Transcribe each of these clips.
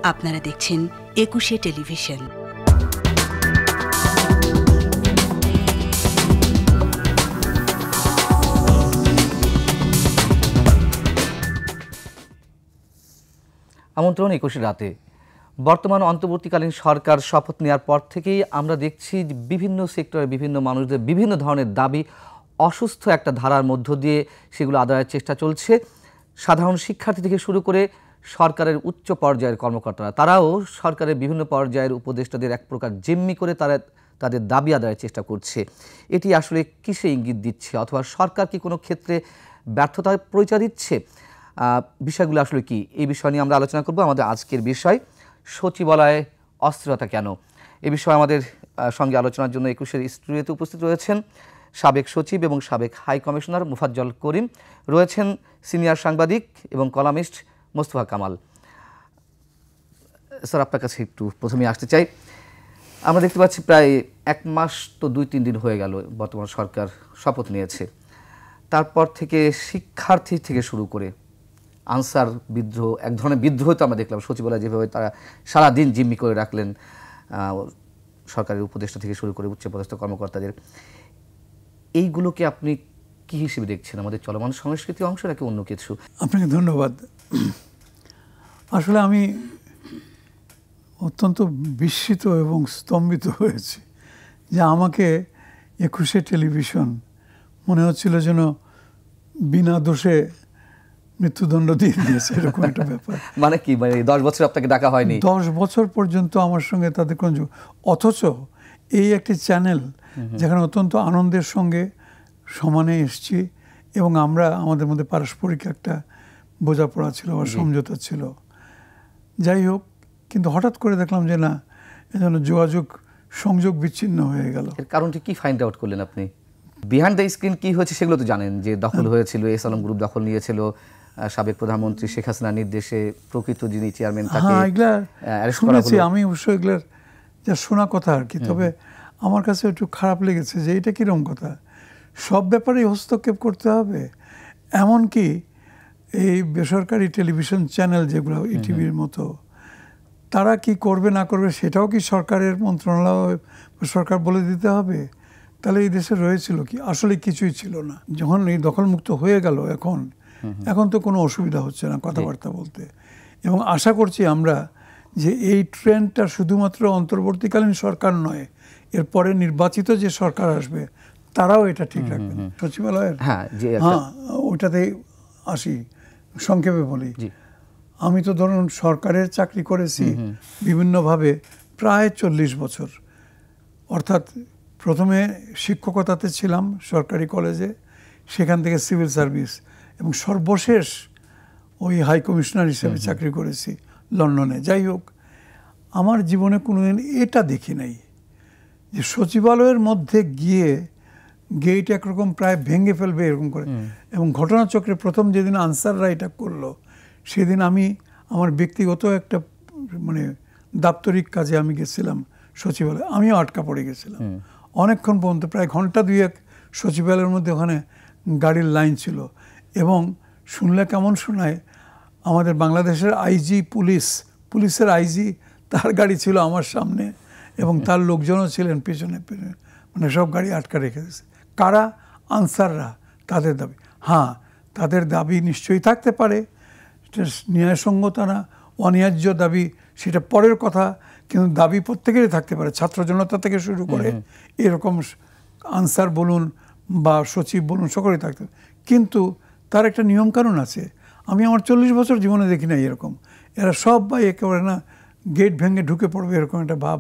আপনারা দেখছেন একুশে টেলিভিশন। আমন্ত্রণ ২১ রাতে। বর্তমান অন্তর্বর্তীকালীন সরকার শপথ নেওয়ার পর থেকেই আমরা দেখছি বিভিন্ন সেক্টরে বিভিন্ন মানুষদের বিভিন্ন ধরনের দাবি অসুস্থ একটা ধারার মধ্য দিয়ে সেগুলো আদায়ের চেষ্টা চলছে। সাধারণ শিক্ষার্থী থেকে শুরু করে সরকারের উচ্চ পর্যায়ের কর্মকর্তারা তারাও সরকারের বিভিন্ন পর্যায়ের উপদেষ্টাদের এক প্রকার জিম্মি করে তাদের দাবি আদায়ের চেষ্টা করছে। এটি আসলে কিসে ইঙ্গিত দিচ্ছে, অথবা সরকার কি কোনো ক্ষেত্রে ব্যর্থতার পরিচয় দিচ্ছে? বিষয়গুলো আসলে কি, এই বিষয় নিয়ে আমরা আলোচনা করব। আমাদের আজকের বিষয় সচিবালয়ে অস্থিরতা কেন। এ বিষয়ে আমাদের সঙ্গে আলোচনার জন্য ২১-এর স্টুডিওতে উপস্থিত রয়েছেন সাবেক সচিব এবং সাবেক হাই কমিশনার মুফাজ্জল করিম, রয়েছেন সিনিয়র সাংবাদিক এবং কলামিস্ট মোস্তফা কামাল। স্যার, আপনার কাছে একটু প্রথমে আসতে চাই। আমরা দেখতে পাচ্ছি প্রায় ১ মাস তো ২-৩ দিন হয়ে গেল বর্তমান সরকার শপথ নিয়েছে। তারপর থেকে শিক্ষার্থী থেকে শুরু করে আনসার বিদ্রোহ, এক ধরনের বিদ্রোহ তো আমরা দেখলাম সচিবালয় যেভাবে তারা সারাদিন জিম্মি করে রাখলেন সরকারের উপদেষ্টা থেকে শুরু করে উচ্চপদস্থ কর্মকর্তাদের। এইগুলোকে আপনি কি হিসেবে দেখছেন? আমাদের চলমান সংস্কৃতি অংশ নাকি অন্য কিছু? আপনাকে ধন্যবাদ। আসলে আমি অত্যন্ত বিস্মিত এবং স্তম্ভিত হয়েছি যে আমাকে ২১-এ টেলিভিশন মনে হচ্ছিল যেন বিনা দোষে মৃত্যুদণ্ড দিয়ে দিয়েছে, এরকম একটা ব্যাপার। মানে কি, মানে 10 বছর আপনাকে ডাকা হয়নি? 10 বছর পর্যন্ত আমার সঙ্গে তাদের কোন, অথচ এই একটি চ্যানেল যেখানে অত্যন্ত আনন্দের সঙ্গে সমানে এসছি এবং আমরা আমাদের মধ্যে পারস্পরিক একটা বোঝাপড়া ছিল বা সমঝোতা ছিল। যাই হোক, কিন্তু হঠাৎ করে দেখলাম যে না, এজন্য সংযোগ বিচ্ছিন্ন হয়ে গেল। এর কারণটি কি ফাইন্ড আউট করলেন আপনি? বিহাইন্ড দ্য স্ক্রিন কি হয়েছে সেগুলো তো জানেন, যে দখল হয়েছিল, এস আলম গ্রুপ দখল নিয়েছিল, সাবেক প্রধানমন্ত্রী শেখ হাসিনার নির্দেশে প্রকৃত যিনি চেয়ারম্যান তাকে অ্যারেস্ট করা হলো। আমি অবশ্য এগুলার যা শোনা কথা আর কি, তবে আমার কাছে একটু খারাপ লেগেছে যে এটা কিরকম কথা, সব ব্যাপারেই হস্তক্ষেপ করতে হবে। এমনকি এই বেসরকারি টেলিভিশন চ্যানেল যেগুলো ইটিভির মতো, তারা কি করবে না করবে সেটাও কি সরকারের মন্ত্রণালয় সরকার বলে দিতে হবে? তাহলে এই দেশে রয়েছিল কি? আসলে কিছুই ছিল না। যখন এই দখলমুক্ত হয়ে গেল, এখন তো কোনো অসুবিধা হচ্ছে না কথাবার্তা বলতে। এবং আশা করছি আমরা যে এই ট্রেন্ডটা শুধুমাত্র অন্তর্বর্তীকালীন সরকার নয়, এরপরে নির্বাচিত যে সরকার আসবে তারাও এটা ঠিক রাখবেন। সচিবালয়ের ওইটাতে আসি, সংক্ষেপে বলি। আমি তো ধরুন সরকারের চাকরি করেছি বিভিন্নভাবে প্রায় 40 বছর। অর্থাৎ প্রথমে শিক্ষকতাতে ছিলাম সরকারি কলেজে, সেখান থেকে সিভিল সার্ভিস, এবং সর্বশেষ ওই হাই কমিশনার হিসেবে চাকরি করেছি লন্ডনে। যাই হোক, আমার জীবনে কোনোদিন এটা দেখি নাই যে সচিবালয়ের মধ্যে গিয়ে গেট একরকম প্রায় ভেঙে ফেলবে এরকম করে। এবং ঘটনাচক্রে প্রথম যেদিন আনসাররা এটা করলো, সেদিন আমি আমার ব্যক্তিগত একটা দাপ্তরিক কাজে আমি গেছিলাম সচিবালয়ে, আমিও আটকা পড়ে গেছিলাম অনেকক্ষণ পর্যন্ত, প্রায় ঘন্টা 2-1 সচিবালয়ের মধ্যে ওখানে গাড়ির লাইন ছিল। এবং শুনলে কেমন শোনায়, আমাদের বাংলাদেশের আইজি পুলিশের আইজি, তার গাড়ি ছিল আমার সামনে এবং তার লোকজনও ছিলেন পেছনে, সব গাড়ি আটকা রেখে দিয়েছে। কারা? আনসাররা। তাদের দাবি, তাদের দাবি নিশ্চয়ই থাকতে পারে, ন্যায়সঙ্গত না অন্যায্য দাবি সেটা পরের কথা, কিন্তু দাবি প্রত্যেকেরই থাকতে পারে, ছাত্র জনতা থেকে শুরু করে এরকম আনসার বলুন বা সচিব বলুন, সকলেই থাকতে পারে। কিন্তু তার একটা নিয়মকানুন আছে। আমি আমার 40 বছর জীবনে দেখি না এরকম। এরা সবাই একেবারে না গেট ভেঙে ঢুকে পড়বে এরকম একটা ভাব,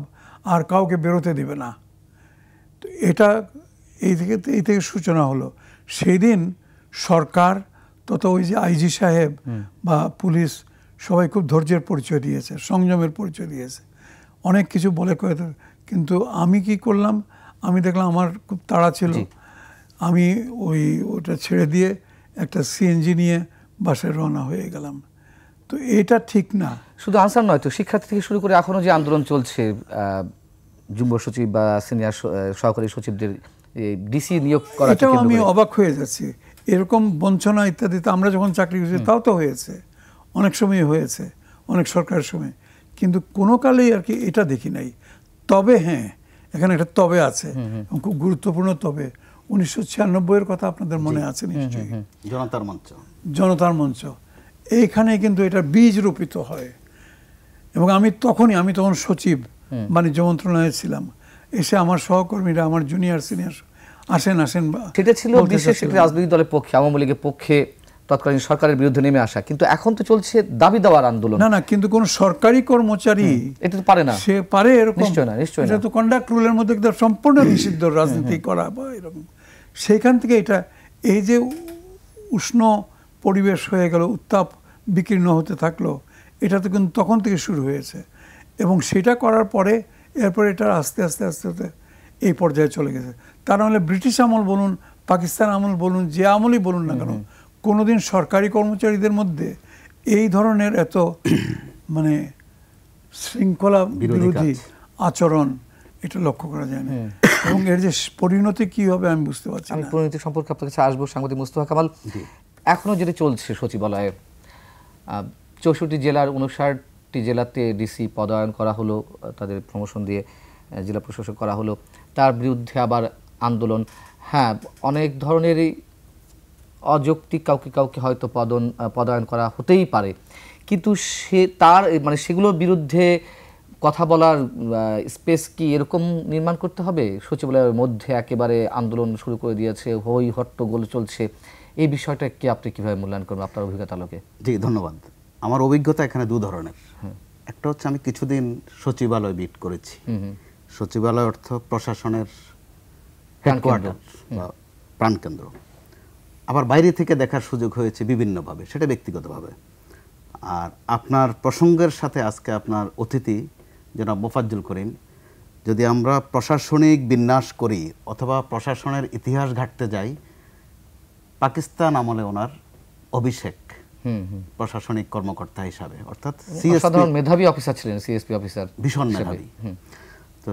আর কাউকে বেরোতে দেবে না। তো এটা এই থেকে সূচনা হলো। সেই দিন সরকার তত ওই যে আইজি সাহেব বা পুলিশ সবাই খুব ধৈর্যের পরিচয় দিয়েছে, সংযমের পরিচয় দিয়েছে, অনেক কিছু বলে কয়ে। কিন্তু আমি কি করলাম, আমি দেখলাম আমার খুব তাড়া ছিল, আমি ওটা ছেড়ে দিয়ে একটা সিএনজি নিয়ে বাসায় রওনা হয়ে গেলাম। তো এটা ঠিক না। শুধু আনসার নয় তো, শিক্ষার্থী থেকে শুরু করে এখনো যে আন্দোলন চলছে, যুগ্ম সচিব বা সিনিয়র সহকারী সচিবদের ডিসি নিয়োগ করা, এটাও আমি অবাক হয়ে যাচ্ছি। এরকম বঞ্চনা ইত্যাদিতে আমরা যখন চাকরি করছি তাও তো হয়েছে, অনেক সময় হয়েছে, অনেক সরকারের সময়। কিন্তু কোনো কালেই আর কি এটা দেখি নাই। তবে হ্যাঁ, এখানে একটা তবে আছে, খুব গুরুত্বপূর্ণ তবে। 1996-এর কথা আপনাদের মনে আছে নিশ্চয়ই, জনতার মঞ্চ। এইখানে কিন্তু এটা বীজ রোপিত হয়। এবং আমি তখন সচিব বাণিজ্য মন্ত্রণালয়ে ছিলাম। এসে আমার সহকর্মীরা, আমার জুনিয়র সিনিয়র আসেন। সেটা ছিল বিশেষ একটি রাজনৈতিক দলের পক্ষে, আওয়ামী লীগের পক্ষে তৎকালীন সরকারের বিরুদ্ধে নেমে আসা। কিন্তু এখন তো চলছে দাবি দেওয়ার আন্দোলন। না, কিন্তু কোন সরকারি কর্মচারী এটা তো পারে না, সে পারে এরকম? নিশ্চয় না। এটা তো কন্ডাক্ট রুলের মধ্যে সম্পূর্ণ নিষিদ্ধ রাজনীতি করা বা এরকম। সেইখান থেকে এটা, এই যে উষ্ণ পরিবেশ হয়ে গেল, উত্তাপ বিকীর্ণ হতে থাকলো, এটা তো কিন্তু তখন থেকে শুরু হয়েছে। এবং সেটা করার পরে এরপরে এটা আস্তে আস্তে এই পর্যায়ে চলে গেছে। তার নাহলে ব্রিটিশ আমল বলুন, পাকিস্তান আমল বলুন, যে আমলই বলুন না কেন, কোনোদিন সরকারি কর্মচারীদের মধ্যে এই ধরনের এত মানে শৃঙ্খলা বিরোধী আচরণ এটা লক্ষ্য করা যায় না। এবং এর যে পরিণতি কি হবে আমি বুঝতে পারছি আমি না। পরিণতি সম্পর্কে আপনার কাছে আসবো। সাংবাদিক মুস্তফা কামাল, এখনো যেটা চলছে সচিবালয়ে, 64 জেলার 59টি জেলাতে ডিসি পদায়ন করা হলো, তাদের প্রমোশন দিয়ে জেলা প্রশাসক করা হলো, তার বিরুদ্ধে আবার আন্দোলন। হ্যাঁ, অনেক ধরনেরই অযৌক্তিক কাউকে হয়তো পদায়ন করা হতেই পারে, কিন্তু সেগুলোর বিরুদ্ধে কথা বলার স্পেস কি এরকম নির্মাণ করতে হবে? সচিবালয়ের মধ্যে একেবারে আন্দোলন শুরু করে দিয়েছে, হই হট্টগোল চলছে, এই বিষয়টা কি আপনি কিভাবে মূল্যায়ন করবেন আপনার অভিজ্ঞতা আলোকে? জি, ধন্যবাদ। আমার অভিজ্ঞতা এখানে দু ধরনের। একটা হচ্ছে আমি কিছুদিন সচিবালয় বিট করেছি। সচিবালয় অর্থ প্রশাসনের হেডকোয়ার্টার বা প্রাণকেন্দ্র। আবার বাইরে থেকে দেখার সুযোগ হয়েছে বিভিন্নভাবে, সেটা ব্যক্তিগতভাবে। আর আপনার প্রসঙ্গের সাথে আজকে আপনার অতিথি জনাব মোফাজ্জল করিম, যদি আমরা প্রশাসনিক বিন্যাস করি অথবা প্রশাসনের ইতিহাস ঘাঁটতে যাই, পাকিস্তান আমলে ওনার অভিষেক প্রশাসনিক কর্মকর্তা হিসাবে, অর্থাৎ সাধারণ মেধাবী অফিসার ছিলেন, সিএসপি অফিসার, ভীষণ মেধাবী। তো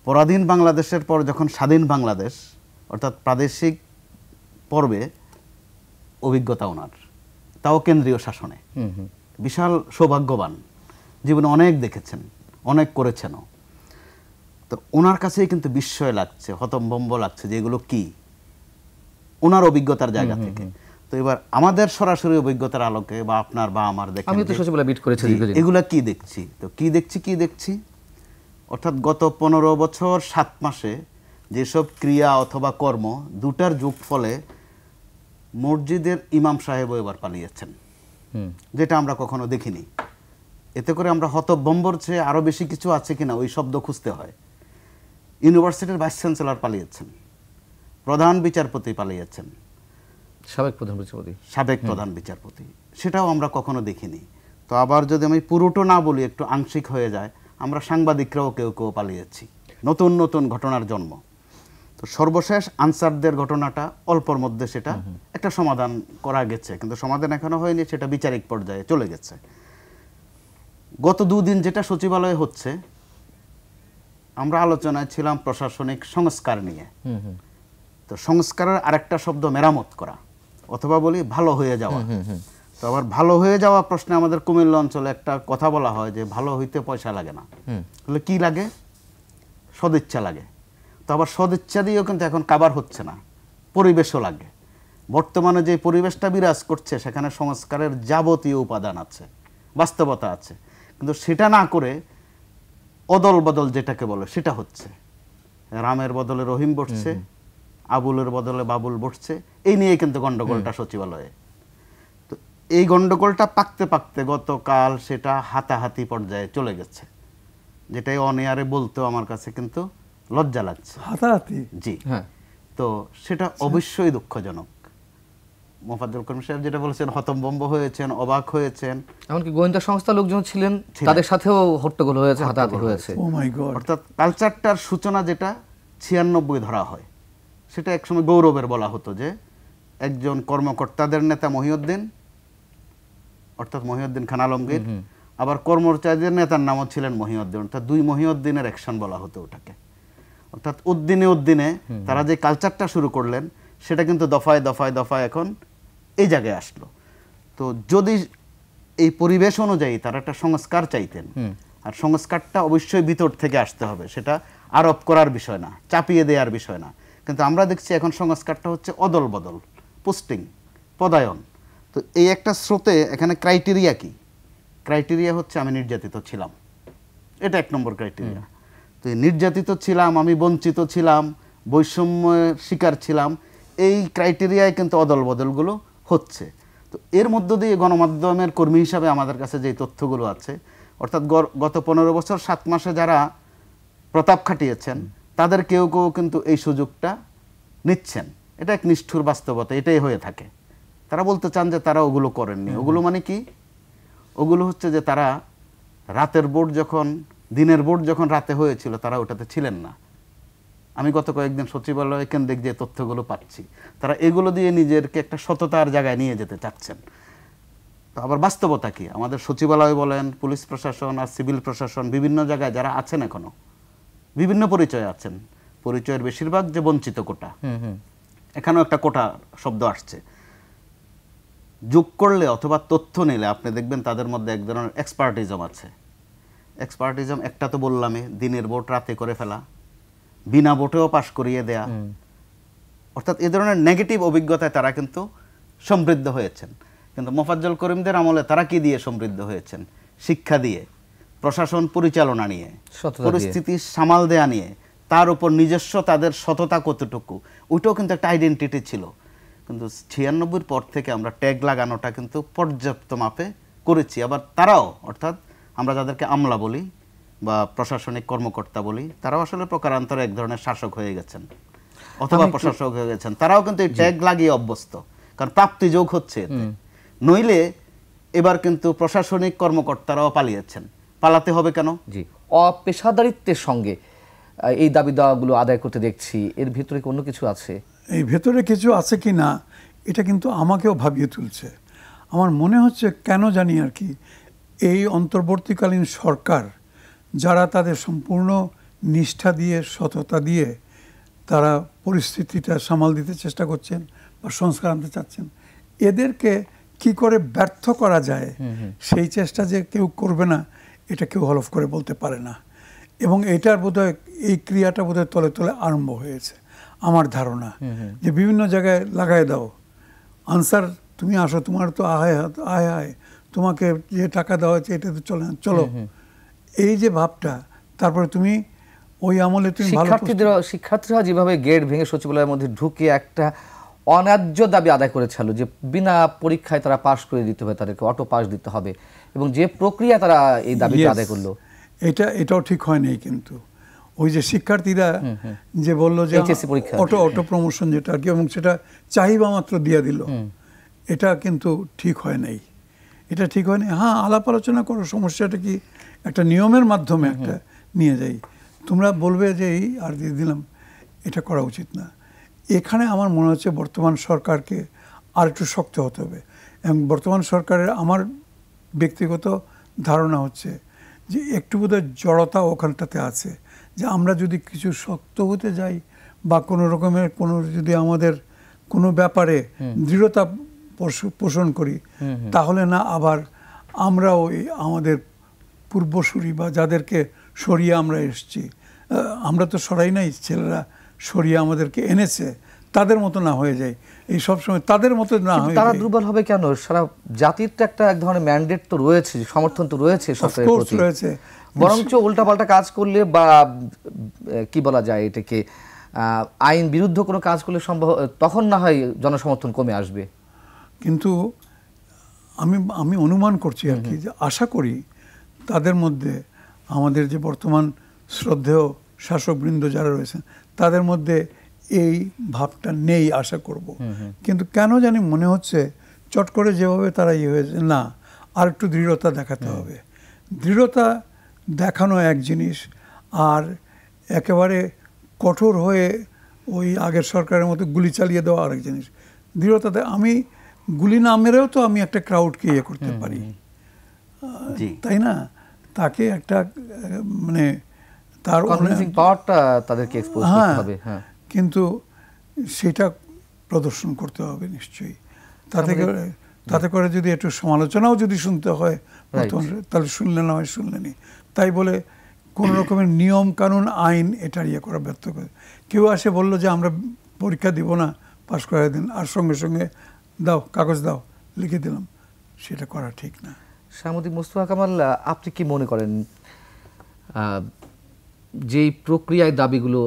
পরাধীন বাংলাদেশের পর যখন স্বাধীন বাংলাদেশ, অর্থাৎ প্রাদেশিক পর্বে অভিজ্ঞতা ওনার, তাও কেন্দ্রীয় শাসনে, বিশাল সৌভাগ্যবান, জীবনে অনেক দেখেছেন, অনেক করেছেনও। তো ওনার কাছেই কিন্তু বিস্ময় লাগছে, হতভম্ব লাগছে যে এগুলো কি, ওনার অভিজ্ঞতার জায়গা থেকে। তো এবার আমাদের সরাসরি অভিজ্ঞতার আলোকে বা আপনার বা আমার দেখেন, আমি তো সচিবালয় বিট করেছি, এগুলা কি দেখছি, তো কি দেখছি অর্থাৎ গত 15 বছর 7 মাসে যেসব ক্রিয়া অথবা কর্ম, দুটার যোগ ফলে মসজিদের ইমাম সাহেবও এবার পালিয়েছেন, যেটা আমরা কখনো দেখিনি। এতে করে আমরা হতভম্বর চেয়ে আরো বেশি কিছু আছে কিনা ওই শব্দ খুঁজতে হয়। ইউনিভার্সিটির ভাইস চ্যান্সেলর পালিয়েছেন, প্রধান বিচারপতি পালিয়েছেন, সাবেক প্রধান বিচারপতি, সেটাও আমরা কখনো দেখিনি। তো আবার যদি আমি পুরোটা না বলি, একটু আংশিক হয়ে যায়, আমরা সাংবাদিকরাও কেউ পালিয়েছি, নতুন ঘটনার জন্ম। তো সর্বশেষ আনসারদের ঘটনাটা অল্পর মধ্যে সেটা একটা সমাধান করা গেছে, কিন্তু সমাধান এখনো হয়নি, সেটা বিচারিক পর্যায়ে চলে গেছে। গত 2 দিন যেটা সচিবালয়ে হচ্ছে, আমরা আলোচনায় ছিলাম প্রশাসনিক সংস্কার নিয়ে। তো সংস্কারের আরেকটা শব্দ মেরামত করা, অথবা বলি ভালো হয়ে যাওয়া। তো আবার ভালো হয়ে যাওয়া প্রশ্নে আমাদের কুমিল্লা অঞ্চলে একটা কথা বলা হয় যে ভালো হইতে পয়সা লাগে না, তাহলে কি লাগে? সদিচ্ছা লাগে। তো আবার সদিচ্ছা দিয়েও কিন্তু এখন কাবার হচ্ছে না, পরিবেশও লাগে। বর্তমানে যে পরিবেশটা বিরাজ করছে, সেখানে সংস্কারের যাবতীয় উপাদান আছে, বাস্তবতা আছে, কিন্তু সেটা না করে অদল বদল যেটাকে বলে সেটা হচ্ছে। রামের বদলে রহিম বসছে, আবুলের বদলে বাবুল বসছে, এই নিয়ে কিন্তু গন্ডগোলটা সচিবালয়ে। তো এই গন্ডগোলটা পাকতে গতকাল সেটা হাতাহাতি পর্যায়ে চলে গেছে, যেটাই অন এয়ারে বলতেও আমার কাছে কিন্তু লজ্জা লাগছে। হাতাহাতি? জি, তো সেটা অবশ্যই দুঃখজনক। মোফাজ্জল করিম সাহেব যেটা বলেছেন, হতভম্ব হয়েছেন, অবাক হয়েছেন, এমনকি গোয়েন্দা সংস্থার লোকজন ছিলেন, তাদের সাথেও হট্টগোল হয়েছে, হাতাহাতি হয়েছে। ও মাই গড! অর্থাৎ কালচারটার সূচনা যেটা 96 ধরা হয়, সেটা একসময় গৌরবের বলা হতো যে একজন কর্মকর্তাদের নেতা মহিউদ্দিন, অর্থাৎ মহিউদ্দিন খান আলমগীর, আবার কর্মচারীদের নেতার নামও ছিলেন মহিউদ্দিন, অর্থাৎ 2 মহিউদ্দিনের অ্যাকশন বলা হতো ওটাকে। অর্থাৎ উদ্দিনে তারা যে কালচারটা শুরু করলেন, সেটা কিন্তু দফায় এখন এই জায়গায় আসলো। তো যদি এই পরিবেশ অনুযায়ী তারা একটা সংস্কার চাইতেন, আর সংস্কারটা অবশ্যই ভিতর থেকে আসতে হবে, সেটা আরোপ করার বিষয় না, চাপিয়ে দেওয়ার বিষয় না। কিন্তু আমরা দেখছি এখন সংস্কারটা হচ্ছে অদল বদল, পোস্টিং, পদায়ন। তো এই একটা স্রোতে এখানে ক্রাইটেরিয়া কি? ক্রাইটেরিয়া হচ্ছে আমি নির্যাতিত ছিলাম, এটা 1 নম্বর ক্রাইটেরিয়া। তো নির্যাতিত ছিলাম, আমি বঞ্চিত ছিলাম, বৈষম্যের শিকার ছিলাম, এই ক্রাইটেরিয়ায় কিন্তু অদল বদলগুলো হচ্ছে। তো এর মধ্য দিয়ে গণমাধ্যমের কর্মী হিসাবে আমাদের কাছে যে তথ্যগুলো আছে, অর্থাৎ গত 15 বছর 7 মাসে যারা প্রতাপ খাটিয়েছেন তাদের কেউ কেউ কিন্তু এই সুযোগটা নিচ্ছেন। এটা এক নিষ্ঠুর বাস্তবতা, এটাই হয়ে থাকে। তারা বলতে চান যে তারা ওগুলো করেননি। ওগুলো মানে কি? ওগুলো হচ্ছে যে তারা রাতের ভোট যখন, দিনের ভোট যখন রাতে হয়েছিল তারা ওটাতে ছিলেন না। আমি গত কয়েকদিন সচিবালয় কেন্দ্রিক যে তথ্যগুলো পাচ্ছি, তারা এগুলো দিয়ে নিজেরকে একটা সততার জায়গায় নিয়ে যেতে চাচ্ছেন। তো আবার বাস্তবতা কি? আমাদের সচিবালয় বলেন, পুলিশ প্রশাসন আর সিভিল প্রশাসন, বিভিন্ন জায়গায় যারা আছেন এখনো বিভিন্ন পরিচয়ে আছেন, পরিচয়ের বেশিরভাগ যে বঞ্চিত কোটা, এখানেও একটা কোটা শব্দ আসছে। যোগ করলে অথবা তথ্য নিলে আপনি দেখবেন তাদের মধ্যে এক ধরনের এক্সপার্টিজম আছে। এক্সপার্টিজম একটা তো বললামই, দিনের ভোট রাতে করে ফেলা, বিনা ভোটেও পাশ করিয়ে দেয়া, অর্থাৎ এ ধরনের নেগেটিভ অভিজ্ঞতায় তারা কিন্তু সমৃদ্ধ হয়েছেন। কিন্তু মোফাজ্জল করিমদের আমলে তারা কি দিয়ে সমৃদ্ধ হয়েছেন? শিক্ষা দিয়ে, প্রশাসন পরিচালনা নিয়ে, পরিস্থিতি সামাল দেয়া নিয়ে, তার উপর নিজস্ব তাদের সততা কতটুকু, ওইটাও কিন্তু একটা আইডেন্টিটি ছিল। কিন্তু 96-র পর থেকে আমরা ট্যাগ লাগানোটা কিন্তু পর্যাপ্ত মাপে করেছি। আবার তারাও, অর্থাৎ আমরা যাদেরকে আমলা বলি বা প্রশাসনিক কর্মকর্তা বলি, তারাও আসলে প্রকারান্তরে এক ধরনের শাসক হয়ে গেছেন অথবা প্রশাসক হয়ে গেছেন। তারাও কিন্তু এই ট্যাগ লাগিয়ে অভ্যস্ত, কারণ প্রাপ্তি যোগ হচ্ছে এতে। নইলে এবার কিন্তু প্রশাসনিক কর্মকর্তারাও পালিয়েছেন। পালাতে হবে কেন? জি, অপেশাদারিত্বের সঙ্গে এই দাবি দাওয়াগুলো আদায় করতে দেখছি। এর ভিতরে কি অন্য কিছু আছে? এই ভেতরে কিছু আছে কি না এটা কিন্তু আমাকেও ভাবিয়ে তুলছে। আমার মনে হচ্ছে কেন জানি আর কি, এই অন্তর্বর্তীকালীন সরকার যারা তাদের সম্পূর্ণ নিষ্ঠা দিয়ে, সততা দিয়ে তারা পরিস্থিতিটা সামাল দিতে চেষ্টা করছেন বা সংস্কার আনতে চাচ্ছেন, এদেরকে কি করে ব্যর্থ করা যায় সেই চেষ্টা যে কেউ করবে না এটা কেউ হলফ করে বলতে পারে না। এবং এটার বোধহয় এই ক্রিয়াটা বোধহয় তলে তলে আরম্ভ হয়েছে আমার ধারণা, যে বিভিন্ন জায়গায় লাগাই দাও আনসার, তুমি আসো, তোমার তো আয় আয়, তোমাকে যে টাকা দেওয়া হয়েছে এটা তো চলে না, চলো, এই যে ভাবটা। তারপরে তুমি ওই আমলে তুমি শিক্ষার্থীরা যেভাবে গেট ভেঙে সচিবালয়ের মধ্যে ঢুকে একটা অন্যায্য দাবি আদায় করেছিল যে বিনা পরীক্ষায় তারা পাশ করে দিতে হবে, তাদেরকে অটো পাস দিতে হবে, এবং যে প্রক্রিয়া তারা এই দাবিটা আদায় করলো, এটাও ঠিক হয় নাই। কিন্তু ওই যে শিক্ষার্থীরা যে বললো যে অটো প্রমোশন যেটা আর কি, এবং সেটা চাহিদা মাত্র দিয়ে দিল, এটা কিন্তু ঠিক হয় নাই। এটা ঠিক হয় নাই। হ্যাঁ, আলাপ আলোচনা করো, সমস্যাটা কি একটা নিয়মের মাধ্যমে একটা নিয়ে যাই। তোমরা বলবে যে এই আর দিয়ে দিলাম, এটা করা উচিত না। এখানে আমার মনে হচ্ছে বর্তমান সরকারকে আর একটু শক্ত হতে হবে। এবং বর্তমান সরকারের আমার ব্যক্তিগত ধারণা হচ্ছে যে একটু বোধহয় জড়তা ওখানটাতে আছে, যে আমরা যদি কিছু শক্ত হতে যাই বা কোনো রকমের কোনো যদি আমাদের কোনো ব্যাপারে দৃঢ়তা পোষণ করি, তাহলে না আবার আমরা ওই আমাদের পূর্বসূরি বা যাদেরকে সরিয়ে আমরা এসছি, আমরা তো সরাই নাই, ছেলেরা সরিয়ে আমাদেরকে এনেছে, তাদের মতো না হয়ে যায়। এই সবসময় তাদের মতো না হয়ে তারা দুর্বল হবে কেন? সারা জাতির তো একটা এক ধরনের ম্যান্ডেট তো রয়েছে, সমর্থন তো রয়েছে সরকারের প্রতি, বরঞ্চ উল্টাপাল্টা কাজ করলে বা কি বলা যায় এটাকে, আইন বিরুদ্ধ কোনো কাজ করলে সম্ভব, তখন না হয় জনসমর্থন কমে আসবে। কিন্তু আমি অনুমান করছি আর কি, যে আশা করি তাদের মধ্যে আমাদের যে বর্তমান শ্রদ্ধেয় শাসকবৃন্দ যারা রয়েছেন তাদের মধ্যে এই ভাবটা নেই আশা করব। কিন্তু কেন জানি মনে হচ্ছে চট করে যেভাবে তারা ইয়ে হয়েছে, না, আর একটু দৃঢ়তা দেখাতে হবে। দৃঢ়তা দেখানো এক জিনিস, আর একেবারে কঠোর হয়ে ওই আগের সরকারের মতো গুলি চালিয়ে দেওয়া আরেক জিনিস। দৃঢ়তাতে আমি গুলি না মেরেও তো আমি একটা ক্রাউডকে ইয়ে করতে পারি, তাই না? তাকে একটা মানে তার পাওয়ারটা তাদেরকে এক্সপোজ করতে হবে, কিন্তু সেটা প্রদর্শন করতে হবে নিশ্চয়ই। তাতে করে যদি একটু সমালোচনাও যদি শুনতে হয় তাহলে শুনলে না হয় শুনলেনি, তাই বলে কোনো রকমের নিয়ম কানুন আইন এটা ইয়ে করা ব্যর্থ করে। কেউ আসে বললো যে আমরা পরীক্ষা দিব না, পাশ করাই দিন, আর সঙ্গে সঙ্গে দাও কাগজ দাও, লিখে দিলাম, সেটা করা ঠিক না। সাংবাদিক মোস্তফা কামাল, আপনি কি মনে করেন যেই প্রক্রিয়ায় দাবিগুলো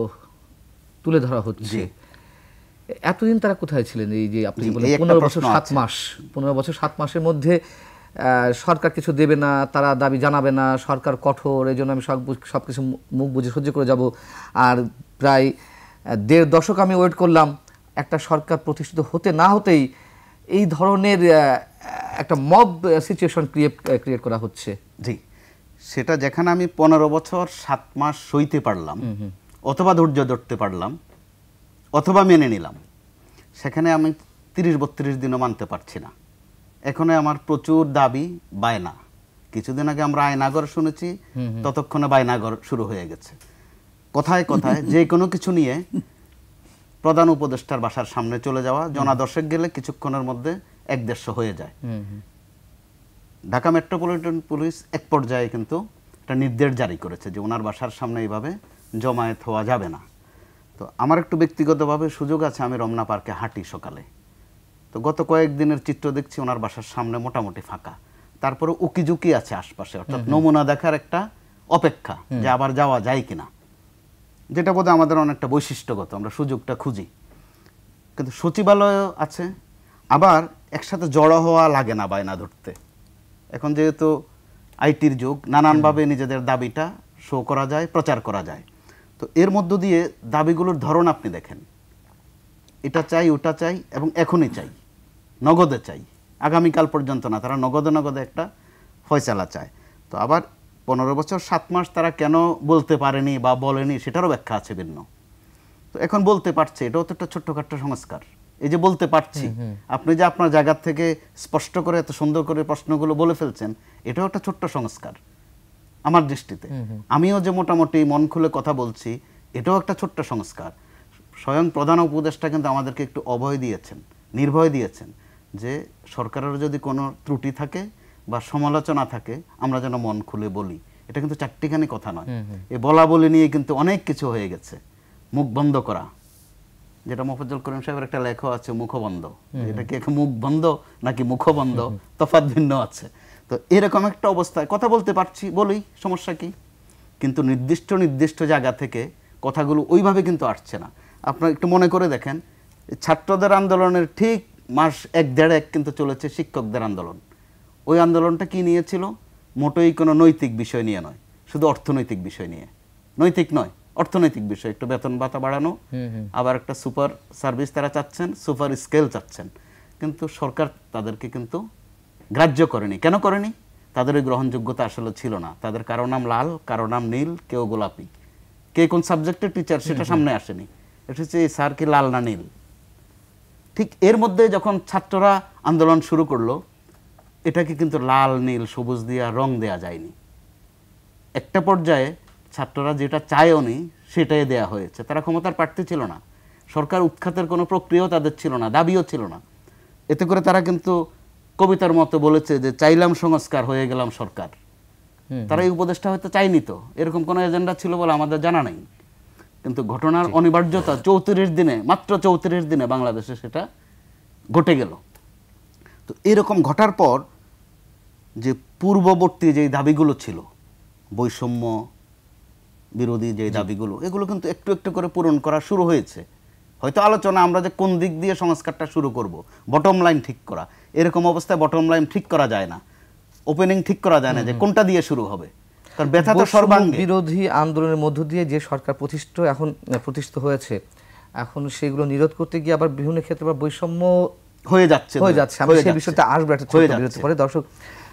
তুলে ধরা হচ্ছে, এতদিন তারা কোথায় ছিলেন? এই যে আপনি বলেন 15 বছর 7 মাস, 15 বছর 7 মাসের মধ্যে সরকার কিছু দেবে না, তারা দাবি জানাবে না, সরকার কঠোর, এই জন্য আমি সব কিছু মুখ বুঝে সহ্য করে যাব। আর প্রায় 1.5 দশক আমি ওয়েট করলাম, একটা সরকার প্রতিষ্ঠিত হতে না হতেই এই ধরনের একটা মব সিচুয়েশন ক্রিয়েট করা হচ্ছে। জি, সেটা যেখানে আমি 15 বছর 7 মাস সইতে পারলাম, অথবা ধৈর্য ধরতে পারলাম, অথবা মেনে নিলাম, সেখানে আমি 30-32 দিনও মানতে পারছি না। এখানে আমার প্রচুর দাবি, বায়না। কিছুদিন আগে আমরা আয়নাগর শুনেছি, ততক্ষণে বায়নাগর শুরু হয়ে গেছে। কথায় কথায় যে কোনো কিছু নিয়ে প্রধান উপদেষ্টার বাসার সামনে চলে যাওয়া, জনাদর্শক গেলে কিছুক্ষণের মধ্যে 1-150 হয়ে যায়। ঢাকা মেট্রোপলিটন পুলিশ এক পর্যায়ে কিন্তু একটা নির্দেশ জারি করেছে যে ওনার বাসার সামনে এইভাবে জমায়েত হওয়া যাবে না। তো আমার একটু ব্যক্তিগতভাবে সুযোগ আছে, আমি রমনা পার্কে হাঁটি সকালে। তো গত কয়েকদিনের চিত্র দেখছি ওনার বাসার সামনে মোটামুটি ফাঁকা, তারপরে উকিঝুঁকি আছে আশপাশে, অর্থাৎ নমুনা দেখার একটা অপেক্ষা যে আবার যাওয়া যায় কিনা, যেটা বোধহয় আমাদের অনেকটা বৈশিষ্ট্যগত, আমরা সুযোগটা খুঁজি। কিন্তু সচিবালয় আছে, আবার একসাথে জড়ো হওয়া লাগে না বায়না ধরতে। এখন যেহেতু আইটির যুগ, নানানভাবে নিজেদের দাবিটা শো করা যায়, প্রচার করা যায়। তো এর মধ্য দিয়ে দাবিগুলোর ধরন আপনি দেখেন, এটা চাই, ওটা চাই, এবং এখনই চাই, নগদে চাই, আগামীকাল পর্যন্ত না, তারা নগদে নগদে একটা ফয়সালা চায়। তো আবার 15 বছর 7 মাস তারা কেন বলতে পারেনি বা বলেনি, সেটারও ব্যাখ্যা আছে ভিন্ন। তো এখন বলতে পারছে, এটাও তো একটা ছোট্টখাট্ট সংস্কার। এই যে বলতে পারছি, আপনি যে আপনার জায়গা থেকে স্পষ্ট করে এত সুন্দর করে প্রশ্নগুলো বলে ফেলছেন, এটাও একটা ছোট্ট সংস্কার আমার দৃষ্টিতে। আমিও যে মোটামুটি মন খুলে কথা বলছি, এটাও একটা ছোট্ট সংস্কার। স্বয়ং প্রধান উপদেষ্টা কিন্তু আমাদেরকে একটু অভয় দিয়েছেন, নির্ভয় দিয়েছেন, যে সরকারের যদি কোনো ত্রুটি থাকে বা সমালোচনা থাকে, আমরা যেন মন খুলে বলি। এটা কিন্তু চারটিখানি কথা নয়, এই বলা বলি নিয়ে কিন্তু অনেক কিছু হয়ে গেছে। মুখ বন্ধ করা, যেটা মোফাজ্জল করিম সাহেবের একটা লেখা আছে, মুখবন্ধ। এটা কি মুখ বন্ধ নাকি মুখবন্ধ, তফাৎ ভিন্ন আছে। তো এরকম একটা অবস্থায় কথা বলতে পারছি, বলি, সমস্যা কি? কিন্তু নির্দিষ্ট জায়গা থেকে কথাগুলো ওইভাবে কিন্তু আসছে না। আপনারা একটু মনে করে দেখেন, ছাত্রদের আন্দোলনের ঠিক মাস 1-1.5 কিন্তু চলেছে শিক্ষকদের আন্দোলন। ওই আন্দোলনটা কি নিয়েছিল? মোটেই কোনো নৈতিক বিষয় নিয়ে নয়, শুধু অর্থনৈতিক বিষয় নিয়ে। নৈতিক নয়, অর্থনৈতিক বিষয়, একটু বেতন ভাতা বাড়ানো, আবার একটা সুপার সার্ভিস তারা চাচ্ছেন, সুপার স্কেল চাচ্ছেন। কিন্তু সরকার তাদেরকে কিন্তু গ্রাহ্য করেনি। কেন করেনি? তাদের ওই গ্রহণযোগ্যতা আসলে ছিল না। তাদের কারো নাম লাল, কারো নাম নীল, কেউ গোলাপি, কে কোন সাবজেক্টের টিচার সেটা সামনে আসেনি। এটা হচ্ছে এই স্যার কি লাল না নীল। ঠিক এর মধ্যে যখন ছাত্ররা আন্দোলন শুরু করলো, এটাকে কিন্তু লাল নীল সবুজ দিয়া রং দেয়া যায়নি। একটা পর্যায়ে ছাত্ররা যেটা চায়ও নি সেটাই দেয়া হয়েছে। তারা ক্ষমতার প্রার্থী ছিল না, সরকার উৎখাতের কোনো প্রক্রিয়াও তাদের ছিল না, দাবিও ছিল না। এতে করে তারা কিন্তু কবিতার মতো বলেছে যে চাইলাম সংস্কার, হয়ে গেলাম সরকার। তারা এই উপদেশটা হয়তো চাইনি, তো এরকম কোনো এজেন্ডা ছিল বলে আমাদের জানা নেই। কিন্তু ঘটনার অনিবার্যতা 34 দিনে, মাত্র 34 দিনে বাংলাদেশে সেটা ঘটে গেল। তো এরকম ঘটার পর যে পূর্ববর্তী যে দাবিগুলো ছিল, বৈষম্য বিরোধী যে দাবিগুলো, এগুলো কিন্তু একটু একটু করে পূরণ করা শুরু হয়েছে। হয়তো আলোচনা আমরা যে কোন দিক দিয়ে সংস্কারটা শুরু করব, বটম লাইন ঠিক করা, এরকম অবস্থায় বটম লাইন ঠিক করা যায় না, ওপেনিং ঠিক করা যায় না যে কোনটা দিয়ে শুরু হবে। কারণ ব্যথা তো সর্বাঙ্গে। বিরোধী আন্দোলনের মধ্য দিয়ে যে সরকার প্রতিষ্ঠিত হয়েছে, এখন সেগুলো নিরোধ করতে গিয়ে আবার বিভিন্ন ক্ষেত্রে আবার বৈষম্য হয়ে যাচ্ছে। আমি সেই বিষয়টা আসবো একটা ছোট বিরতি পরে। দর্শক,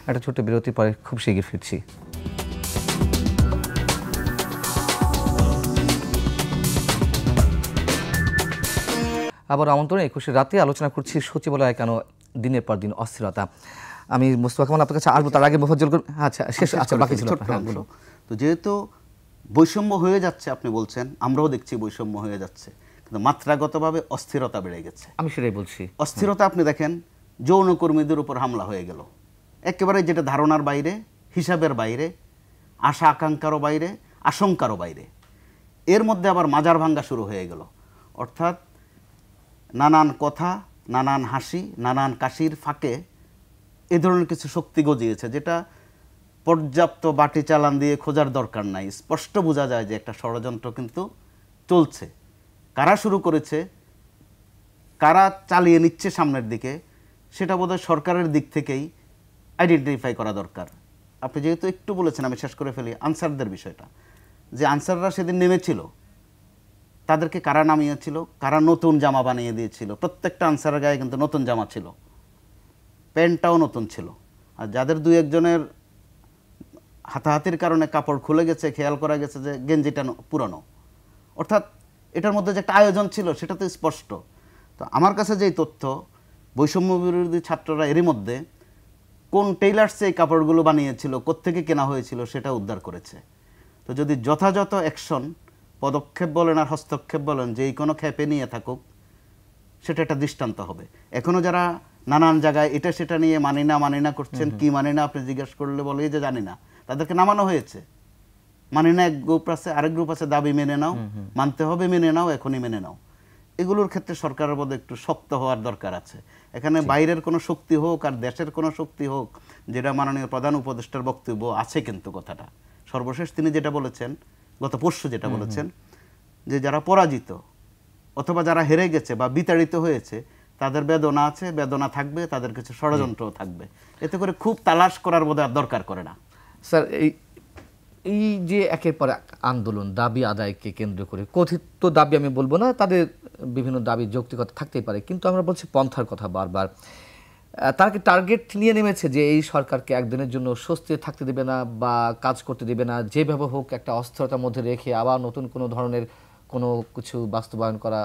একটা ছোট্ট বিরতির পরে খুব শীঘ্রই ফিরছি। আবার আমন্ত্রণ 21 রাতে আলোচনা করছি সচিবালয়ে কেন দিনের পর দিন অস্থিরতা। আমি মোস্তফা কামাল আপনার কাছে আসবো, তার আগে মোফাজ্জল করিম। আচ্ছা, শেষ, আচ্ছা বাকি ছিল। তো যেহেতু বৈষম্য হয়ে যাচ্ছে, আপনি বলছেন, আমরাও দেখছি বৈষম্য হয়ে যাচ্ছে, কিন্তু মাত্রাগতভাবে অস্থিরতা বেড়ে গেছে। আমি সেটাই বলছি। অস্থিরতা আপনি দেখেন, যৌনকর্মীদের উপর হামলা হয়ে গেল, একেবারে যেটা ধারণার বাইরে, হিসাবের বাইরে। আশা আকাঙ্ক্ষারও বাইরে, আশঙ্কারও বাইরে। এর মধ্যে আবার মাজার ভাঙ্গা শুরু হয়ে গেল, অর্থাৎ নানান কথা, নানান হাসি, নানান কাশির ফাঁকে এ ধরনের কিছু শক্তি গজিয়েছে, যেটা পর্যাপ্ত বাটি চালান দিয়ে খোঁজার দরকার নাই, স্পষ্ট বোঝা যায় যে একটা ষড়যন্ত্র কিন্তু চলছে। কারা শুরু করেছে, কারা চালিয়ে নিচ্ছে সামনের দিকে, সেটা বোধহয় সরকারের দিক থেকেই আইডেন্টিফাই করা দরকার। আপনি যেহেতু একটু বলেছেন, আমি শেষ করে ফেলি আনসারদের বিষয়টা, যে আনসাররা সেদিন নেমেছিল, তাদেরকে কারা নামিয়েছিল, কারা নতুন জামা বানিয়ে দিয়েছিল। প্রত্যেকটা আনসারের গায়ে কিন্তু নতুন জামা ছিল, প্যান্টটাও নতুন ছিল। আর যাদের দুই একজনের হাতাহাতির কারণে কাপড় খুলে গেছে, খেয়াল করা গেছে যে গেঞ্জিটা পুরানো। অর্থাৎ এটার মধ্যে যে একটা আয়োজন ছিল সেটা তো স্পষ্ট। তো আমার কাছে যেই তথ্য, বৈষম্য বিরোধী ছাত্ররা এরই মধ্যে কোন টেইলার্সে এই কাপড়গুলো বানিয়েছিল, কোত্থেকে কেনা হয়েছিল, সেটা উদ্ধার করেছে। তো যদি যথাযথ অ্যাকশন, পদক্ষেপ বলেন আর হস্তক্ষেপ বলেন, যেই কোনো ক্ষেপে নিয়ে থাকুক, সেটা একটা দৃষ্টান্ত হবে। এখনও যারা নানান জায়গায় এটা সেটা নিয়ে মানি না করছেন, কি মানি না আপনি জিজ্ঞাসা করলে বলেই যে জানি না, তাদেরকে নামানো হয়েছে। মানি না এক গ্রুপ আছে, আরেক গ্রুপ আছে দাবি মেনে নাও, মানতে হবে মেনে নাও, এখনই মেনে নাও। এগুলোর ক্ষেত্রে সরকারের মধ্যে একটু শক্ত হওয়ার দরকার আছে। এখানে বাইরের কোনো শক্তি হোক আর দেশের কোনো শক্তি হোক, যেটা মাননীয় প্রধান উপদেষ্টার বক্তব্য আছে, কিন্তু কথাটা সর্বশেষ তিনি যেটা বলেছেন, গত পরশু যেটা বলেছেন, যে যারা পরাজিত অথবা যারা হেরে গেছে বা বিতাড়িত হয়েছে, তাদের বেদনা আছে, বেদনা থাকবে, তাদের কিছু ষড়যন্ত্রও থাকবে। এতে করে খুব তালাশ করার বোধ আর দরকার করে না। স্যার, এই যে একের পর এক আন্দোলন, দাবি আদায়কে কেন্দ্র করে, কথিত দাবি আমি বলবো না, তাদের বিভিন্ন দাবি যৌক্তিকতা থাকতেই পারে, কিন্তু আমরা বলছি পন্থার কথা বারবার। তারা কি টার্গেট নিয়ে নেমেছে যে এই সরকারকে একদিনের জন্য স্বস্তি থাকতে দেবে না বা কাজ করতে দেবে না, যেভাবে হোক একটা অস্থিরতার মধ্যে রেখে আবার নতুন কোনো ধরনের কোনো কিছু বাস্তবায়ন করা,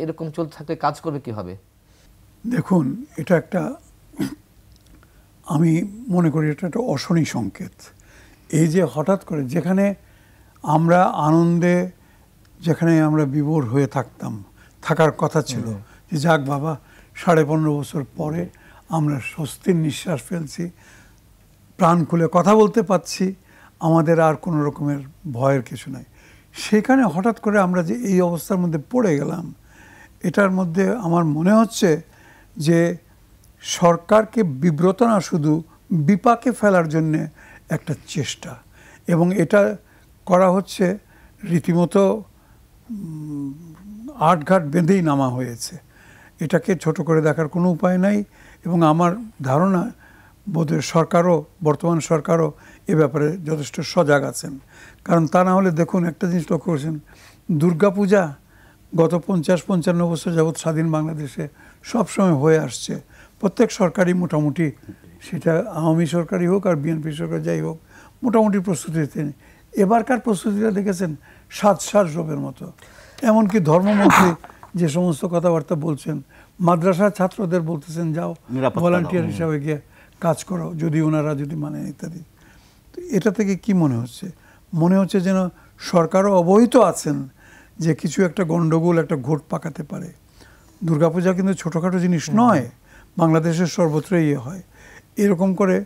এরকম চলতে থাকলে কাজ করবে কীভাবে? দেখুন, এটা একটা, আমি মনে করি এটা একটা অশনি সংকেত। এই যে হঠাৎ করে যেখানে আমরা আনন্দে, যেখানে আমরা বিভোর হয়ে থাকার কথা ছিল, যে যাক বাবা 15.5 বছর পরে আমরা স্বস্তির নিঃশ্বাস ফেলছি, প্রাণ খুলে কথা বলতে পাচ্ছি, আমাদের আর কোনো রকমের ভয়ের কিছু নাই, সেখানে হঠাৎ করে আমরা যে এই অবস্থার মধ্যে পড়ে গেলাম, এটার মধ্যে আমার মনে হচ্ছে যে সরকারকে বিব্রত না, শুধু বিপাকে ফেলার জন্যে একটা চেষ্টা, এবং এটা করা হচ্ছে রীতিমতো আটঘাট বেঁধেই নামা হয়েছে। এটাকে ছোট করে দেখার কোনো উপায় নাই, এবং আমার ধারণা বোধহয় সরকারও, বর্তমান সরকারও এ ব্যাপারে যথেষ্ট সজাগ আছেন। কারণ তা না হলে দেখুন, একটা জিনিস লক্ষ্য করেছেন, দুর্গাপূজা গত 50-55 বছর যাবৎ স্বাধীন বাংলাদেশে সবসময় হয়ে আসছে। প্রত্যেক সরকারই মোটামুটি, সেটা আওয়ামী সরকারই হোক আর বিএনপি সরকার যাই হোক, মোটামুটি প্রস্তুতিতে। এবারকার প্রস্তুতিটা দেখেছেন সাজ রবের মতো। এমনকি ধর্মমন্ত্রী যে সমস্ত কথাবার্তা বলছেন, মাদ্রাসার ছাত্রদের বলতেছেন যাও ভলান্টিয়ার হিসাবে গিয়ে কাজ করো, যদি ওনারা যদি মানেন ইত্যাদি। তো এটা থেকে কি মনে হচ্ছে? মনে হচ্ছে যেন সরকারও অবহিত আছেন যে কিছু একটা গণ্ডগোল, একটা ঘোট পাকাতে পারে। দুর্গাপূজা কিন্তু ছোটোখাটো জিনিস নয়, বাংলাদেশের সর্বত্র ইয়ে হয়। এরকম করে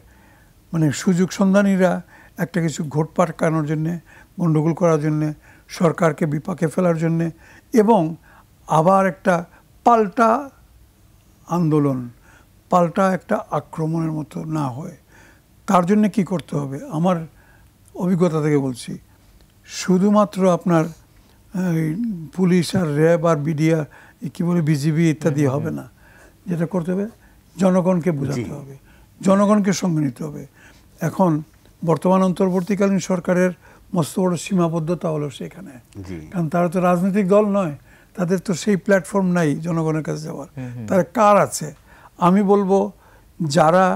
মানে সুযোগ সন্ধানীরা একটা কিছু ঘোট পাকানোর জন্যে, গণ্ডগোল করার জন্যে, সরকারকে বিপাকে ফেলার জন্যে, এবং আবার একটা পাল্টা আন্দোলন, পাল্টা একটা আক্রমণের মতো না হয়, তার জন্য কি করতে হবে? আমার অভিজ্ঞতা থেকে বলছি, শুধুমাত্র আপনার পুলিশ আর র্যাব আর বিডিআর, কী বলে বিজিবি ইত্যাদি হবে না। যেটা করতে হবে, জনগণকে বোঝাতে হবে, জনগণকে সঙ্গে নিতে হবে। এখন বর্তমান অন্তর্বর্তীকালীন সরকারের মস্ত বড় সীমাবদ্ধতা হলো সেখানে, কারণ তারা তো রাজনৈতিক দল নয়, তাদের তো সেই প্ল্যাটফর্ম নাই জনগণের কাছে যাওয়ার। তার কার আছে? আমি বলবো যারা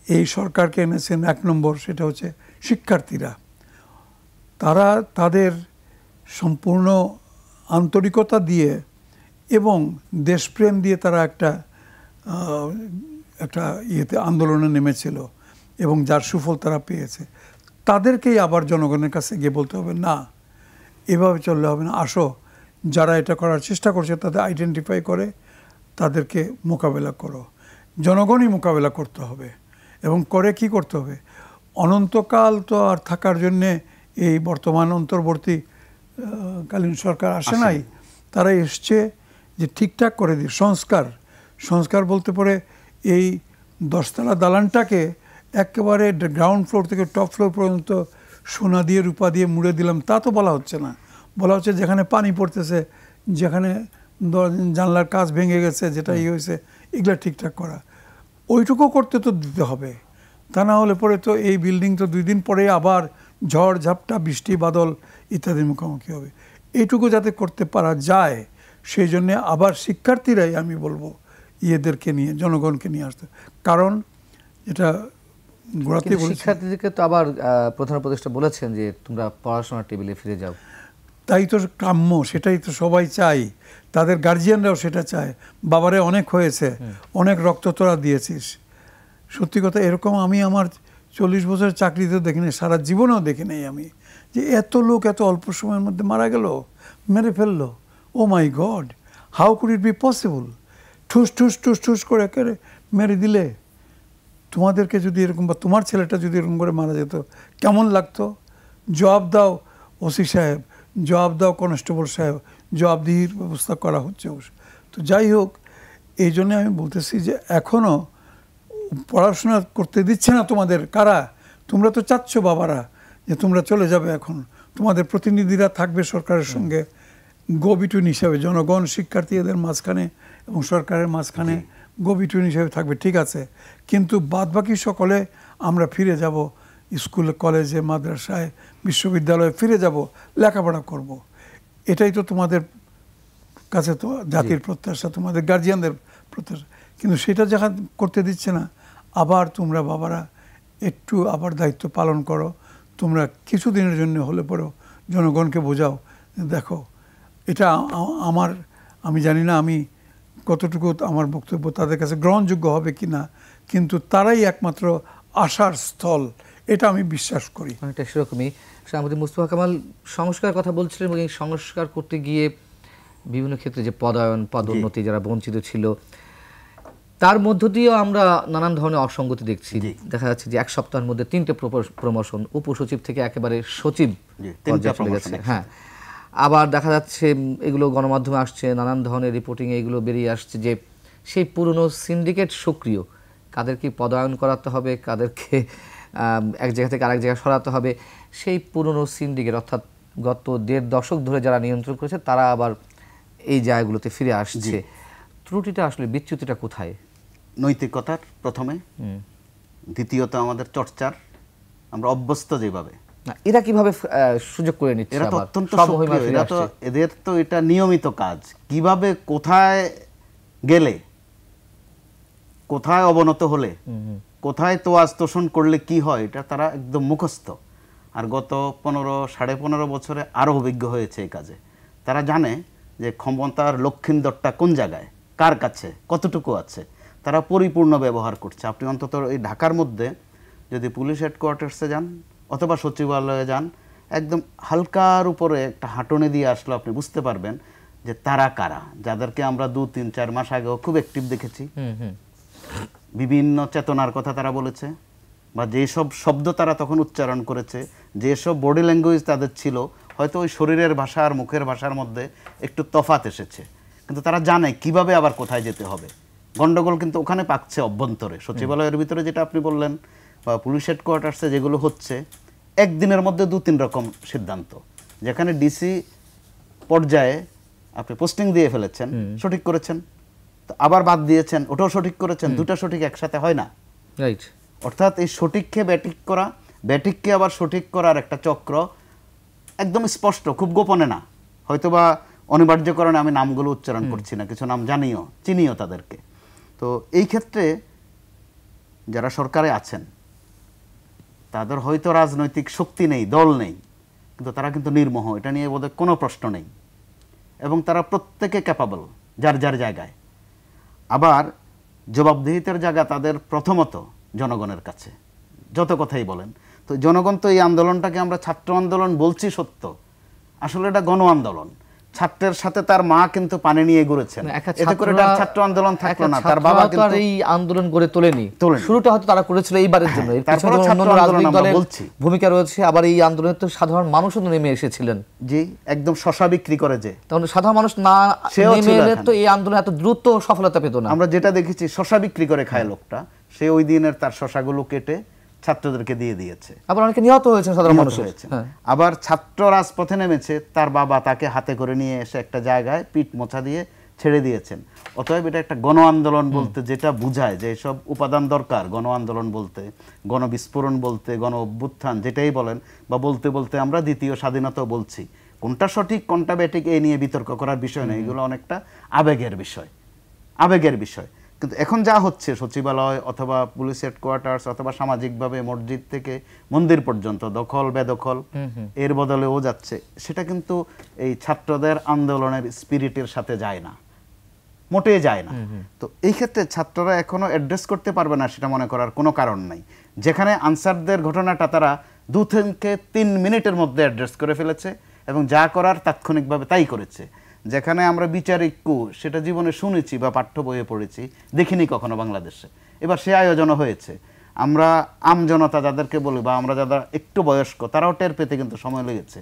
এই সরকারকে এনেছেন, 1 নম্বর সেটা হচ্ছে শিক্ষার্থীরা। তারা তাদের সম্পূর্ণ আন্তরিকতা দিয়ে এবং দেশপ্রেম দিয়ে তারা একটা ইয়েতে আন্দোলনে নেমেছিল, এবং যার সুফল তারা পেয়েছে। তাদেরকেই আবার জনগণের কাছে গিয়ে বলতে হবে, না এভাবে চললে হবে না, আসো যারা এটা করার চেষ্টা করছে তাদের আইডেন্টিফাই করে তাদেরকে মোকাবেলা করো। জনগণই মোকাবেলা করতে হবে, এবং করে কি করতে হবে? অনন্তকাল তো আর থাকার জন্যে এই বর্তমান কালীন সরকার আসে নাই। তারা এসছে যে ঠিকঠাক করে দিয়ে সংস্কার বলতে পারে এই 10তলা দালানটাকে একেবারে গ্রাউন্ড ফ্লোর থেকে টপ ফ্লোর পর্যন্ত সোনা দিয়ে রূপা দিয়ে মুড়ে দিলাম, তা তো বলা হচ্ছে না। বলা হচ্ছে যেখানে পানি পড়তেছে, যেখানে জানলার কাঁচ ভেঙে গেছে, যেটা হয়েছে, এগুলা ঠিকঠাক করা, ওইটুকু করতে তো দিতে হবে। তা না হলে পরে তো এই বিল্ডিং তো 2 দিন পরে আবার ঝড় ঝাপটা বৃষ্টি বাদল ইত্যাদির মুখোমুখি হবে। এইটুকু যাতে করতে পারা যায়, সেই জন্যে আবার শিক্ষার্থীরাই আমি বলবো ইয়েদেরকে নিয়ে, জনগণকে নিয়ে আসতে। কারণ এটা শিক্ষার্থীদেরকে তো আবার প্রধান উপদেষ্টা বলেছেন যে তোমরা পড়াশোনার টেবিলে ফিরে যাও। তাই তো কাম্য, সেটাই তো সবাই চাই, তাদের গার্জিয়ানরাও সেটা চায়। বাবারে অনেক হয়েছে, অনেক রক্ত তোরা দিয়েছিস। সত্যি কথা, এরকম আমি আমার 40 বছরের চাকরিতে দেখিনি, সারা জীবনেও দেখি নাই আমি, যে এত লোক এত অল্প সময়ের মধ্যে মারা গেল, মেরে ফেললো। Oh my god, how could it be possible? ঠুস ঠুস ঠুস ঠুস করে একেবারে মেরে দিলে। তোমাদেরকে যদি এরকম, বা তোমার ছেলেটা যদি এরকম করে মারা যেত, কেমন লাগতো? জবাব দাও ওসি সাহেব, জবাব দাও কনস্টেবল সাহেব, জবাবদিহির ব্যবস্থা করা হচ্ছে। তো যাই হোক, এই জন্যে আমি বলতেছি যে এখনও পড়াশোনা করতে দিচ্ছে না তোমাদের। কারা? তোমরা তো চাচ্ছ বাবারা যে তোমরা চলে যাবে। এখন তোমাদের প্রতিনিধিরা থাকবে সরকারের সঙ্গে, গো বিটুইন হিসাবে, জনগণ শিক্ষার্থী এদের মাঝখানে এবং সরকারের মাঝখানে গো বিটুইন হিসাবে থাকবে, ঠিক আছে। কিন্তু বাদবাকি সকলে আমরা ফিরে যাব স্কুলে, কলেজে, মাদ্রাসায়, বিশ্ববিদ্যালয়ে ফিরে যাব, লেখাপড়া করব। এটাই তো তোমাদের কাছে তো জাতির প্রত্যাশা, তোমাদের গার্জিয়ানদের প্রত্যাশা। কিন্তু সেটা যখন করতে দিচ্ছে না, আবার তোমরা বাবারা একটু আবার দায়িত্ব পালন করো। তোমরা কিছুদিনের জন্য হলে পরেও জনগণকে বোঝাও, দেখো এটা আমি জানি না আমি কতটুকু আমার বক্তব্য তাদের কাছে গ্রহণযোগ্য হবে কি না, কিন্তু তারাই একমাত্র আশার স্থল, এটা আমি বিশ্বাস করি। অনেকটা সেরকমই। আমাদের মুস্তফা কামাল সংস্কার কথা বলছিলেন, এবং এই সংস্কার করতে গিয়ে বিভিন্ন ক্ষেত্রে যে পদোন্নতি যারা বঞ্চিত ছিল, তার মধ্য দিয়েও আমরা নানান ধরনের অসঙ্গতি দেখছি। দেখা যাচ্ছে যে 1 সপ্তাহের মধ্যে 3টে প্রমোশন, উপসচিব থেকে একেবারে সচিব পর্যায়ে চলে গেছে। হ্যাঁ, আবার দেখা যাচ্ছে এগুলো গণমাধ্যমে আসছে, নানান ধরনের রিপোর্টিং এগুলো বেরিয়ে আসছে যে সেই পুরনো সিন্ডিকেট সক্রিয়, কাদেরকে পদায়ন করাতে হবে, কাদেরকে এক জায়গা থেকে আরেক জায়গায় সরাতে হবে, সেই পুরনো সিন্ডিকেট অর্থাৎ গত 1.5 দশক ধরে যারা নিয়ন্ত্রণ করেছে তারা আবার এই জায়গাগুলোতে ফিরে আসছে। ত্রুটিটা আসলে, বিচ্যুতিটা কোথায়? নৈতিকতার প্রথমে, দ্বিতীয়ত আমাদের চর্চার, আমরা অভ্যস্ত যেভাবে। এরা কিভাবে সুযোগ করে নিচ্ছে? এরা তো অত্যন্ত সক্রিয়, এদের তো এটা নিয়মিত কাজ। কিভাবে, কোথায় গেলে, কোথায় অবনত হলে, কোথায় তোয়াজ তোষণ করলে কি হয়, এটা তারা একদম মুখস্থ। আর গত 15-15.5 বছরে আরো অভিজ্ঞ হয়েছে এই কাজে। তারা জানে যে ক্ষমতার লক্ষিন্দরটা কোন জায়গায়, কার কাছে, কতটুকু আছে, তারা পরিপূর্ণ ব্যবহার করছে। আপনি অন্তত এই ঢাকার মধ্যে যদি পুলিশ হেডকোয়ার্টার্সে যান অথবা সচিবালয়ে যান, একদম হালকার উপরে একটা হাঁটুনি দিয়ে আসলে আপনি বুঝতে পারবেন যে তারা কারা, যাদেরকে আমরা 2-3-4 মাস আগেও খুব অ্যাক্টিভ দেখেছি। বিভিন্ন চেতনার কথা তারা বলেছে, বা যেসব শব্দ তারা তখন উচ্চারণ করেছে, যেসব বডি ল্যাঙ্গুয়েজ তাদের ছিল, হয়তো ওই শরীরের ভাষা আর মুখের ভাষার মধ্যে একটু তফাৎ এসেছে, কিন্তু তারা জানে কিভাবে আবার কোথায় যেতে হবে। গন্ডগোল কিন্তু ওখানে পাকছে অভ্যন্তরে, সচিবালয়ের ভিতরে যেটা আপনি বললেন, বা পুলিশ হেডকোয়ার্টার্সে যেগুলো হচ্ছে, একদিনের মধ্যে 2-3 রকম সিদ্ধান্ত। যেখানে ডিসি পর্যায়ে আপনি পোস্টিং দিয়ে ফেলেছেন, সঠিক করেছেন, তো আবার বাদ দিয়েছেন, ওটাও সঠিক করেছেন, দুটা সঠিক একসাথে হয় না। রাইট। অর্থাৎ এই সঠিককে ব্যাটিক করা, ব্যাটিককে আবার সঠিক করার একটা চক্র একদম স্পষ্ট, খুব গোপনে না, হয়তোবা অনিবার্য কারণে আমি নামগুলো উচ্চারণ করছি না, কিছু নাম জানিও, চিনিও তাদেরকে। তো এই ক্ষেত্রে যারা সরকারে আছেন তাদের হয়তো রাজনৈতিক শক্তি নেই, দল নেই, কিন্তু তারা কিন্তু নির্মোহ, এটা নিয়ে বোধহয় কোনো প্রশ্ন নেই। এবং তারা প্রত্যেকে ক্যাপাবল যার যার জায়গায়। আবার জবাবদিহিতার জায়গা তাদের প্রথমত জনগণের কাছে, যত কথাই বলেন। তো জনগণ তো এই আন্দোলনটাকে আমরা ছাত্র আন্দোলন বলছি সত্য, আসলে এটা গণ আন্দোলন। ছাত্রের সাথে তার মা কিন্তু পানি নিয়ে ঘুরেছেন, এতে করে তার ছাত্র আন্দোলন থাকলো না। তার বাবা কিন্তু এই আন্দোলন গড়ে তোলেনি, শুরুটা হয়তো তারা করেছিল এইবারের জন্য, তারপর অন্যান্য রাজনৈতিক দলের ভূমিকা রয়েছে, আবার এই আন্দোলনে তো সাধারণ মানুষও নেমে এসেছিলেন। জি, একদম শশা বিক্রি করে যে, তখন সাধারণ মানুষ না নেমে এলে তো এই আন্দোলন এত দ্রুত সফলতা পেত না। আমরা যেটা দেখেছি, শশা বিক্রি করে খায় লোকটা, সে ওই দিনের তার শশাগুলো কেটে ছাত্রদেরকে দিয়ে দিয়েছে। আবার অনেকে নিহত হয়েছে, সাধারণ মানুষ হয়েছে। আবার ছাত্র রাজপথে নেমেছে, তার বাবা তাকে হাতে করে নিয়ে এসে একটা জায়গায় পিঠ মোছা দিয়ে ছেড়ে দিয়েছেন। অতএব এটা একটা গণ আন্দোলন বলতে যেটা বোঝায়, যে সব উপাদান দরকার গণ আন্দোলন বলতে, গণবিস্ফোরণ বলতে, গণ অভ্যুত্থান যেটাই বলেন, বা বলতে বলতে আমরা দ্বিতীয় স্বাধীনতাও বলছি, কোনটা সঠিক কোনটা ব্যাঠিক এই নিয়ে বিতর্ক করার বিষয় নয়, এগুলো অনেকটা আবেগের বিষয়, আবেগের বিষয়। কিন্তু এখন যা হচ্ছে, সচিবালয় অথবা পুলিশ হেডকোয়ার্টার্স অথবা সামাজিকভাবে মসজিদ থেকে মন্দির পর্যন্ত দখল বেদখল, এর বদলে ও যাচ্ছে, সেটা কিন্তু এই ছাত্রদের আন্দোলনের স্পিরিটের সাথে যায় না, মোটেই যায় না। তো এই ক্ষেত্রে ছাত্ররা এখনো অ্যাড্রেস করতে পারবে না সেটা মনে করার কোনো কারণ নাই। যেখানে আনসারদের ঘটনাটা তারা 2 থেকে 3 মিনিটের মধ্যে অ্যাড্রেস করে ফেলেছে এবং যা করার তাৎক্ষণিকভাবে তাই করেছে। যেখানে আমরা বিচারিক কু সেটা জীবনে শুনেছি বা পাঠ্য বইয়ে পড়েছি, দেখিনি কখনো বাংলাদেশে, এবার সে আয়োজনও হয়েছে। আমরা আমজনতা যাদেরকে বলি, বা আমরা যারা একটু বয়স্ক, তারাও টের পেতে কিন্তু সময় লেগেছে।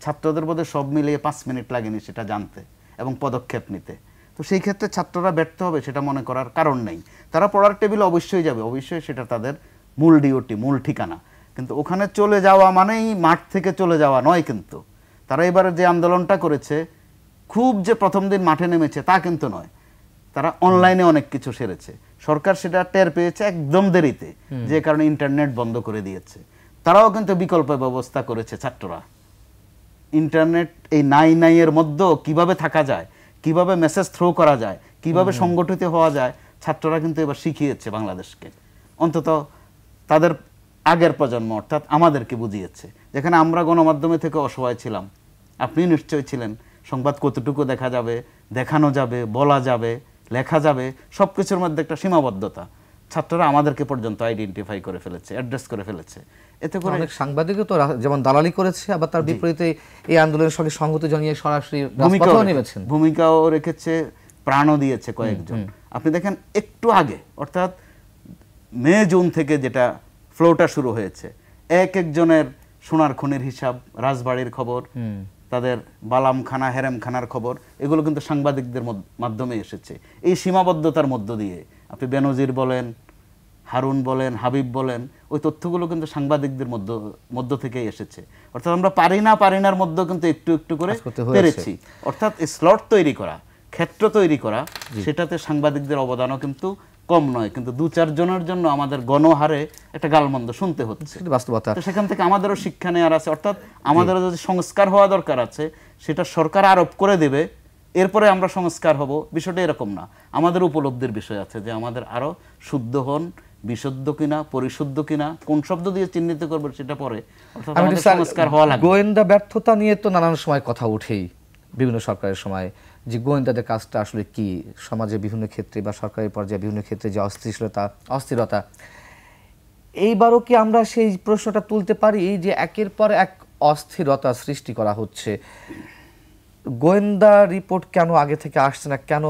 ছাত্রদের বোধে সব মিলিয়ে 5 মিনিট লাগেনি সেটা জানতে এবং পদক্ষেপ নিতে। তো সেই ক্ষেত্রে ছাত্ররা ব্যর্থ হবে সেটা মনে করার কারণ নেই। তারা পড়ার টেবিলে অবশ্যই যাবে, অবশ্যই সেটা তাদের মূল ডিউটি, মূল ঠিকানা। কিন্তু ওখানে চলে যাওয়া মানেই মাঠ থেকে চলে যাওয়া নয়। কিন্তু তারা এবারে যে আন্দোলনটা করেছে, খুব যে প্রথম দিন মাঠে নেমেছে তা কিন্তু নয়, তারা অনলাইনে অনেক কিছু সেরেছে। সরকার সেটা টের পেয়েছে একদম দেরিতে, যে কারণে ইন্টারনেট বন্ধ করে দিয়েছে। তারাও কিন্তু বিকল্প ব্যবস্থা করেছে। ছাত্ররা ইন্টারনেট এই নাই এর মধ্যেও কিভাবে থাকা যায়, কিভাবে মেসেজ থ্রো করা যায়, কিভাবে সংগঠিত হওয়া যায়, ছাত্ররা কিন্তু এবার শিখিয়েছে বাংলাদেশকে, অন্তত তাদের আগের প্রজন্ম অর্থাৎ আমাদেরকে বুঝিয়েছে। যেখানে আমরা গণমাধ্যমে থেকে অসহায় ছিলাম, আপনি নিশ্চয়ই ছিলেন, সংবাদ কতটুকু দেখা যাবে, দেখানো যাবে, বলা যাবে, লেখা যাবে, সব কিছুর মধ্যে একটা সীমাবদ্ধতা। ছাত্ররা আমাদেরকে পর্যন্ত আইডেন্টিফাই করে ফেলেছে, অ্যাড্রেস করে ফেলেছে। এতে করে অনেক সাংবাদিকও তো যেমন দালালি করেছে, আবার তার বিপরীতে এই আন্দোলনের সঙ্গে সংগতি জানিয়ে সরাসরি রাজপথেও নেমেছেন, ভূমিকাও রেখেছে, প্রাণও দিয়েছে কয়েকজন। আপনি দেখেন একটু আগে, অর্থাৎ মে জুন থেকে যেটা ফ্লোটা শুরু হয়েছে, এক একজনের সোনার খনির হিসাব, রাজবাড়ির খবর, তাদের বালামখানা হেরেমখানার খবর, এগুলো কিন্তু সাংবাদিকদের মাধ্যমে এসেছে। এই সীমাবদ্ধতার মধ্য দিয়ে আপনি বেনজির বলেন, হারুন বলেন, হাবিব বলেন, ওই তথ্যগুলো কিন্তু সাংবাদিকদের মধ্য থেকেই এসেছে। অর্থাৎ আমরা পারি নার মধ্যে কিন্তু একটু একটু করে পেরেছি। অর্থাৎ স্লট তৈরি করা, ক্ষেত্র তৈরি করা, সেটাতে সাংবাদিকদের অবদানও কিন্তু কম নয়। কিন্তু 2-4 জনের জন্য আমাদের গণহারে একটা গালমন্দ শুনতে হচ্ছে, বাস্তবতা। তো সেখান থেকে আমাদেরও শিক্ষা নেওয়ার আছে। অর্থাৎ আমাদেরও যদি সংস্কার হওয়া দরকার আছে, সেটা সরকার আরোপ করে দেবে, এরপরে আমরা সংস্কার হব, বিষয়টা এরকম না। আমাদের উপলব্ধির বিষয় আছে যে আমাদের আরো শুদ্ধ হন, বিশুদ্ধ কিনা, পরিশুদ্ধ কিনা, কোন শব্দ দিয়ে চিহ্নিত করবে সেটা পরে। অর্থাৎ আমাদের সংস্কার হওয়া লাগবে। গোয়েন্দা ব্যর্থতা নিয়ে তো নানান সময় কথা উঠেই, বিভিন্ন সরকারের সময়, যে গোয়েন্দাদের কাজটা আসলে কি, সমাজের বিভিন্ন ক্ষেত্রে বা সরকারি পর্যায়ে বিভিন্ন ক্ষেত্রে যে অস্থিরতা, এইবারও কি আমরা সেই প্রশ্নটা তুলতে পারি যে একের পর এক অস্থিরতা সৃষ্টি করা হচ্ছে? গোয়েন্দা রিপোর্ট কেন আগে থেকে আসছে না, কেন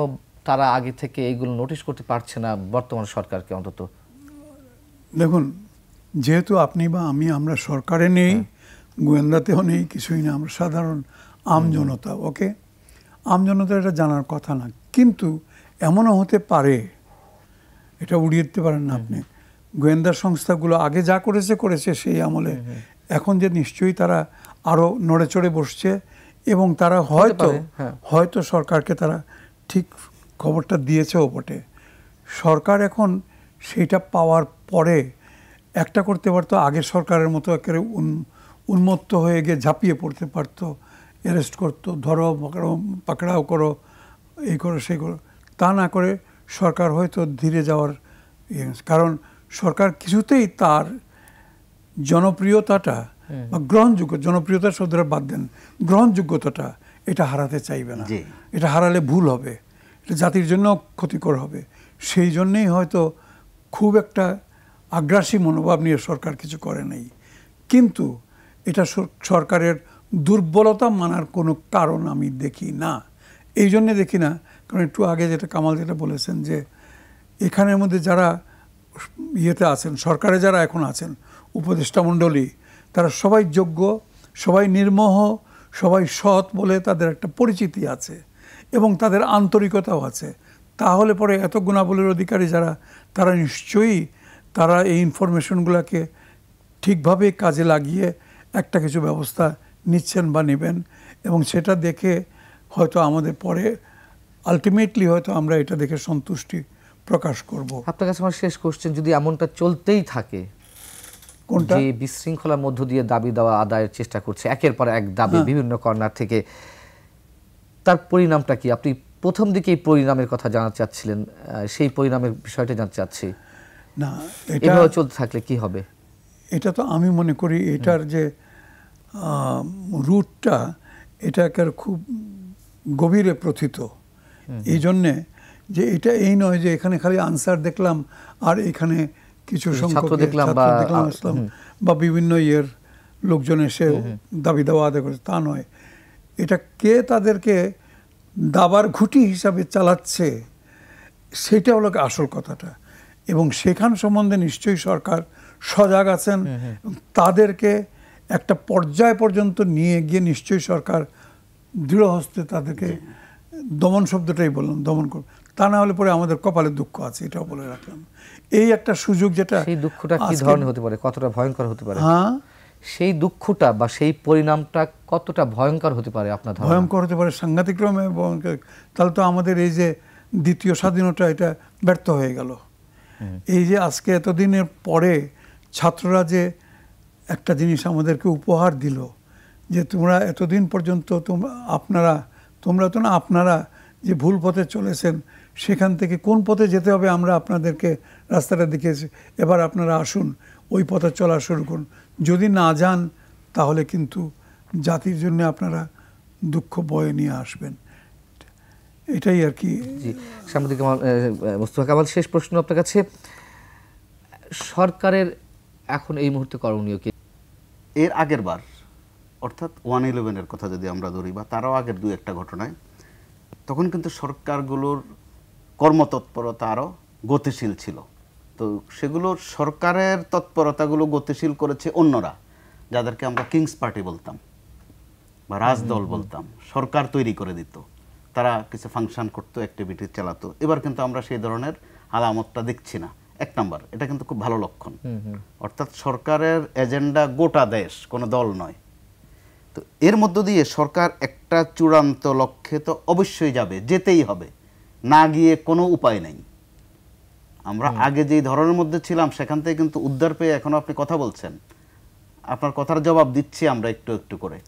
তারা আগে থেকে এইগুলো নোটিশ করতে পারছে না বর্তমান সরকারকে? অন্তত দেখুন, যেহেতু আপনি বা আমি, আমরা সরকারে নেই, গোয়েন্দাতেও নেই, কিছুই না, আমরা সাধারণ আমজনতা। ওকে, আমজনতা এটা জানার কথা না, কিন্তু এমনও হতে পারে, এটা উড়িয়ে দিতে পারেন না আপনি। গোয়েন্দা সংস্থাগুলো আগে যা করেছে সেই আমলে, এখন যে নিশ্চয়ই তারা আরও নড়ে চড়ে বসছে, এবং তারা হয়তো সরকারকে তারা ঠিক খবরটা দিয়েছেও বটে। সরকার এখন সেইটা পাওয়ার পরে একটা করতে পারতো, আগের সরকারের মতো একেবারে উন্মত্ত হয়ে গিয়ে ঝাঁপিয়ে পড়তে পারতো, অ্যারেস্ট করতো, ধরো পাকড়াও করো, এই করো সেই করো। তা না করে সরকার হয়তো ধীরে যাওয়ার, কারণ সরকার কিছুতেই তার জনপ্রিয়তাটা বা জনপ্রিয়তার শব্দটা বাদ দেন, গ্রহণযোগ্যতাটা এটা হারাতে চাইবে না। এটা হারালে ভুল হবে, এটা জাতির জন্য ক্ষতিকর হবে। সেই জন্যেই হয়তো খুব একটা আগ্রাসী মনোভাব নিয়ে সরকার কিছু করে নাই। কিন্তু এটা সরকারের দুর্বলতা মানার কোনো কারণ আমি দেখি না। এই জন্যে দেখি না কারণ একটু আগে যেটা কামাল যেটা বলেছেন যে এখানের মধ্যে যারা ইয়েতে আছেন, সরকারে যারা এখন আছেন, উপদেষ্টা মণ্ডলী, তারা সবাই যোগ্য, সবাই নির্মোহ, সবাই সৎ বলে তাদের একটা পরিচিতি আছে এবং তাদের আন্তরিকতাও আছে। তাহলে পরে এত গুণাবলীর অধিকারী যারা, তারা নিশ্চয়ই তারা এই ইনফরমেশনগুলোকে ঠিকভাবে কাজে লাগিয়ে একটা কিছু ব্যবস্থা নিচ্ছেন বা নেবেন, এবং সেটা দেখে হয়তো আমাদের পরে আলটিমেটলি হয়তো আমরা এটা দেখে সন্তুষ্টি প্রকাশ করব। আপনার কাছে আমার শেষ কোশ্চেন, যদি এমনটা চলতেই থাকে, কোনটা? যে বিশৃঙ্খলার মধ্য দিয়ে দাবি দেওয়া আদায়ের চেষ্টা করছে একের পর এক দাবি বিভিন্ন কর্নার থেকে, তার পরিণামটা কি? আপনি প্রথম দিকে এই পরিণামের কথা জানতে চাচ্ছিলেন, সেই পরিণামের বিষয়টা জানতে চাচ্ছি। না, এভাবে চলতে থাকলে কি হবে? এটা তো আমি মনে করি এটার যে রুটটা, এটা একের খুব গভীরে প্রথিত। এই জন্যে যে এটা এই নয় যে এখানে খালি আনসার দেখলাম আর এখানে কিছু সংখ্যক দেখলাম বা বিভিন্ন ইয়ের লোকজন এসে দাবি দেওয়া আদায় করে, তা নয়। এটা কে তাদেরকে দাবার ঘুঁটি হিসাবে চালাচ্ছে, সেটা হলো আসল কথাটা। এবং সেখান সম্বন্ধে নিশ্চয়ই সরকার সজাগ আছেন, তাদেরকে একটা পর্যায় পর্যন্ত নিয়ে গিয়ে নিশ্চয়ই সরকার দৃঢ় হস্তে তাদেরকে দমন, শব্দটাই বললাম, দমন করবে। তা না হলে পরে আমাদের কপালে দুঃখ আছে, এটাও বলে রাখলাম। এই একটা সুযোগ, যেটা সেই দুঃখটা কি ধরনের হতে পারে, কতটা ভয়ঙ্কর হতে পারে? হ্যাঁ, সেই দুঃখটা বা সেই পরিণামটা কতটা ভয়ঙ্কর হতে পারে আপনার ধারণা? ভয়ঙ্কর হতে পারে, সাংঘাতিক ক্রমে ভয়ঙ্কর। তাহলে তো আমাদের এই যে দ্বিতীয় স্বাধীনতা, এটা ব্যর্থ হয়ে গেল। এই যে আজকে এতদিনের পরে ছাত্ররা যে একটা জিনিস আমাদেরকে উপহার দিল, যে তোমরা এতদিন পর্যন্ত আপনারা যে ভুল পথে চলেছেন, সেখান থেকে কোন পথে যেতে হবে আমরা আপনাদেরকে রাস্তাটা দেখিয়েছি, এবার আপনারা আসুন ওই পথে চলা শুরু করুন। যদি না যান তাহলে কিন্তু জাতির জন্য আপনারা দুঃখ বয়ে নিয়ে আসবেন। এটাই আর কি। জি, সাংবাদিক মোস্তফা কামাল, শেষ প্রশ্ন আপনার কাছে। সরকারের এখন এই মুহূর্তে করণীয় কি? এর আগের বার অর্থাৎ 1/11-এর কথা যদি আমরা ধরি, বা তারও আগের দু একটা ঘটনায়, তখন কিন্তু সরকারগুলোর কর্মতৎপরতা আরও গতিশীল ছিল। তো সেগুলো সরকারের তৎপরতাগুলো গতিশীল করেছে অন্যরা, যাদেরকে আমরা কিংস পার্টি বলতাম বা রাজদল বলতাম। সরকার তৈরি করে দিত, তারা কিছু ফাংশন করতো, অ্যাক্টিভিটি চালাতো। এবার কিন্তু আমরা সেই ধরনের আলামতটা দেখছি না। এক নাম্বার, এটা কিন্তু খুব ভালো লক্ষণ। অর্থাৎ সরকারের এজেন্ডা গোটা দেশ, কোনো দল নয়। তো এর মধ্য দিয়ে সরকার একটা চূড়ান্ত লক্ষ্যে তো অবশ্যই যাবে, যেতেই হবে, না গিয়ে কোনো উপায় নেই। আমরা আগে যেই ধরনের মধ্যে ছিলাম সেখান থেকে কিন্তু উদ্ধার পেয়ে এখনো আপনি কথা বলছেন, আপনার কথার জবাব দিচ্ছি আমরা একটু একটু করে।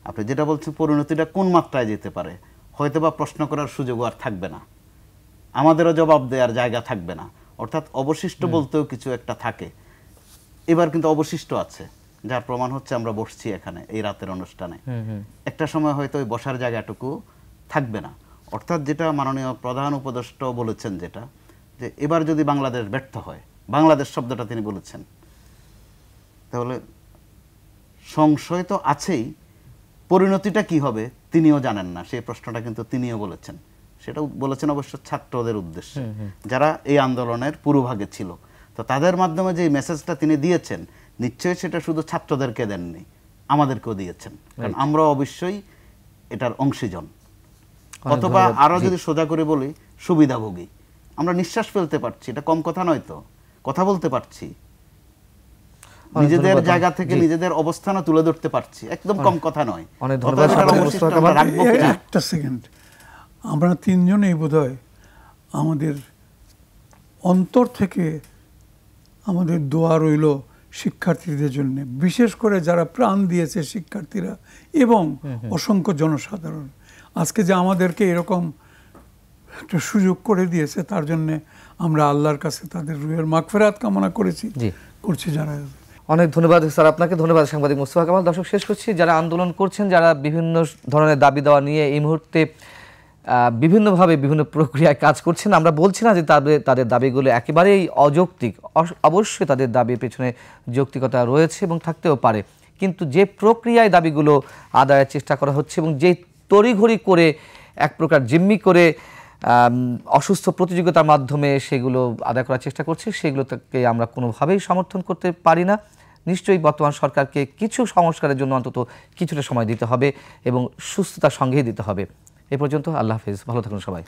আপনি যেটা বলছেন পরিণতিটা কোন মাত্রায় যেতে পারে, হয়তো বা প্রশ্ন করার সুযোগ আর থাকবে না, আমাদেরও জবাব দেওয়ার জায়গা থাকবে না। অর্থাৎ অবশিষ্ট বলতেও কিছু একটা থাকে। এবার কিন্তু অবশিষ্ট আছে, যার প্রমাণ হচ্ছে আমরা বসছি এখানে এই রাতের অনুষ্ঠানে। একটা সময় হয়তো ওই বসার জায়গাটুকু থাকবে না। অর্থাৎ যেটা মাননীয় প্রধান উপদেষ্টা বলেছেন, যেটা যে এবার যদি বাংলাদেশ ব্যর্থ হয়, বাংলাদেশ শব্দটা তিনি বলেছেন, তাহলে সংশয় তো আছেই, পরিণতিটা কি হবে তিনিও জানেন না। সেই প্রশ্নটা কিন্তু তিনিও বলেছেন। সেটা বলেছেন অবশ্য ছাত্রদের উদ্দেশ্যে, যারা এই আন্দোলনের পুরোভাগে ছিল। তো তাদের মাধ্যমে যে মেসেজটা তিনি দিয়েছেন, নিশ্চয়ই সেটা শুধু ছাত্রদেরকে দেননি, আমাদেরকেও দিয়েছেন, কারণ আমরা অবশ্যই এটার অংশীজন। অথবা আরো যদি সোজা করে বলি, সুবিধাভোগী। আমরা নিঃশ্বাস ফেলতে পারছি, এটা কম কথা নয় তো, কথা বলতে পারছি, নিজেদের জায়গা থেকে নিজেদের অবস্থানও তুলে ধরতে পারছি, একদম কম কথা নয়। একটা সেকেন্ড, আমরা তিনজনেই বোধহয় আমাদের অন্তর থেকে আমাদের দোয়া রইল শিক্ষার্থীদের জন্য, বিশেষ করে যারা প্রাণ দিয়েছে শিক্ষার্থীরা এবং অসংখ্য জনসাধারণ। আজকে যে আমাদেরকে এরকম একটা সুযোগ করে দিয়েছে, তার জন্য আমরা আল্লাহর কাছে তাদের রুহের মাগফিরাত কামনা করছি। যারা অনেক ধন্যবাদ স্যার, আপনাকে ধন্যবাদ সাংবাদিক মোস্তফা কামাল। দর্শক, শেষ করছি, যারা আন্দোলন করছেন, যারা বিভিন্ন ধরনের দাবি দেওয়া নিয়ে এই মুহূর্তে বিভিন্নভাবে বিভিন্ন প্রক্রিয়ায় কাজ করছেন, আমরা বলছি না যে তাদের দাবিগুলো একেবারেই অযৌক্তিক, অবশ্যই তাদের দাবির পেছনে যৌক্তিকতা রয়েছে এবং থাকতেও পারে, কিন্তু যে প্রক্রিয়ায় দাবিগুলো আদায়ের চেষ্টা করা হচ্ছে এবং যে তড়িঘড়ি করে এক প্রকার জিম্মি করে অসুস্থ প্রতিযোগিতার মাধ্যমে সেগুলো আদায় করার চেষ্টা করছে, সেগুলোকে আমরা কোনোভাবেই সমর্থন করতে পারি না। নিশ্চয়ই বর্তমান সরকারকে কিছু সংস্কারের জন্য অন্তত কিছুটা সময় দিতে হবে এবং সুস্থতার সঙ্গেই দিতে হবে। এ পর্যন্ত আল্লাহ হাফেজ, ভালো থাকুন সবাই।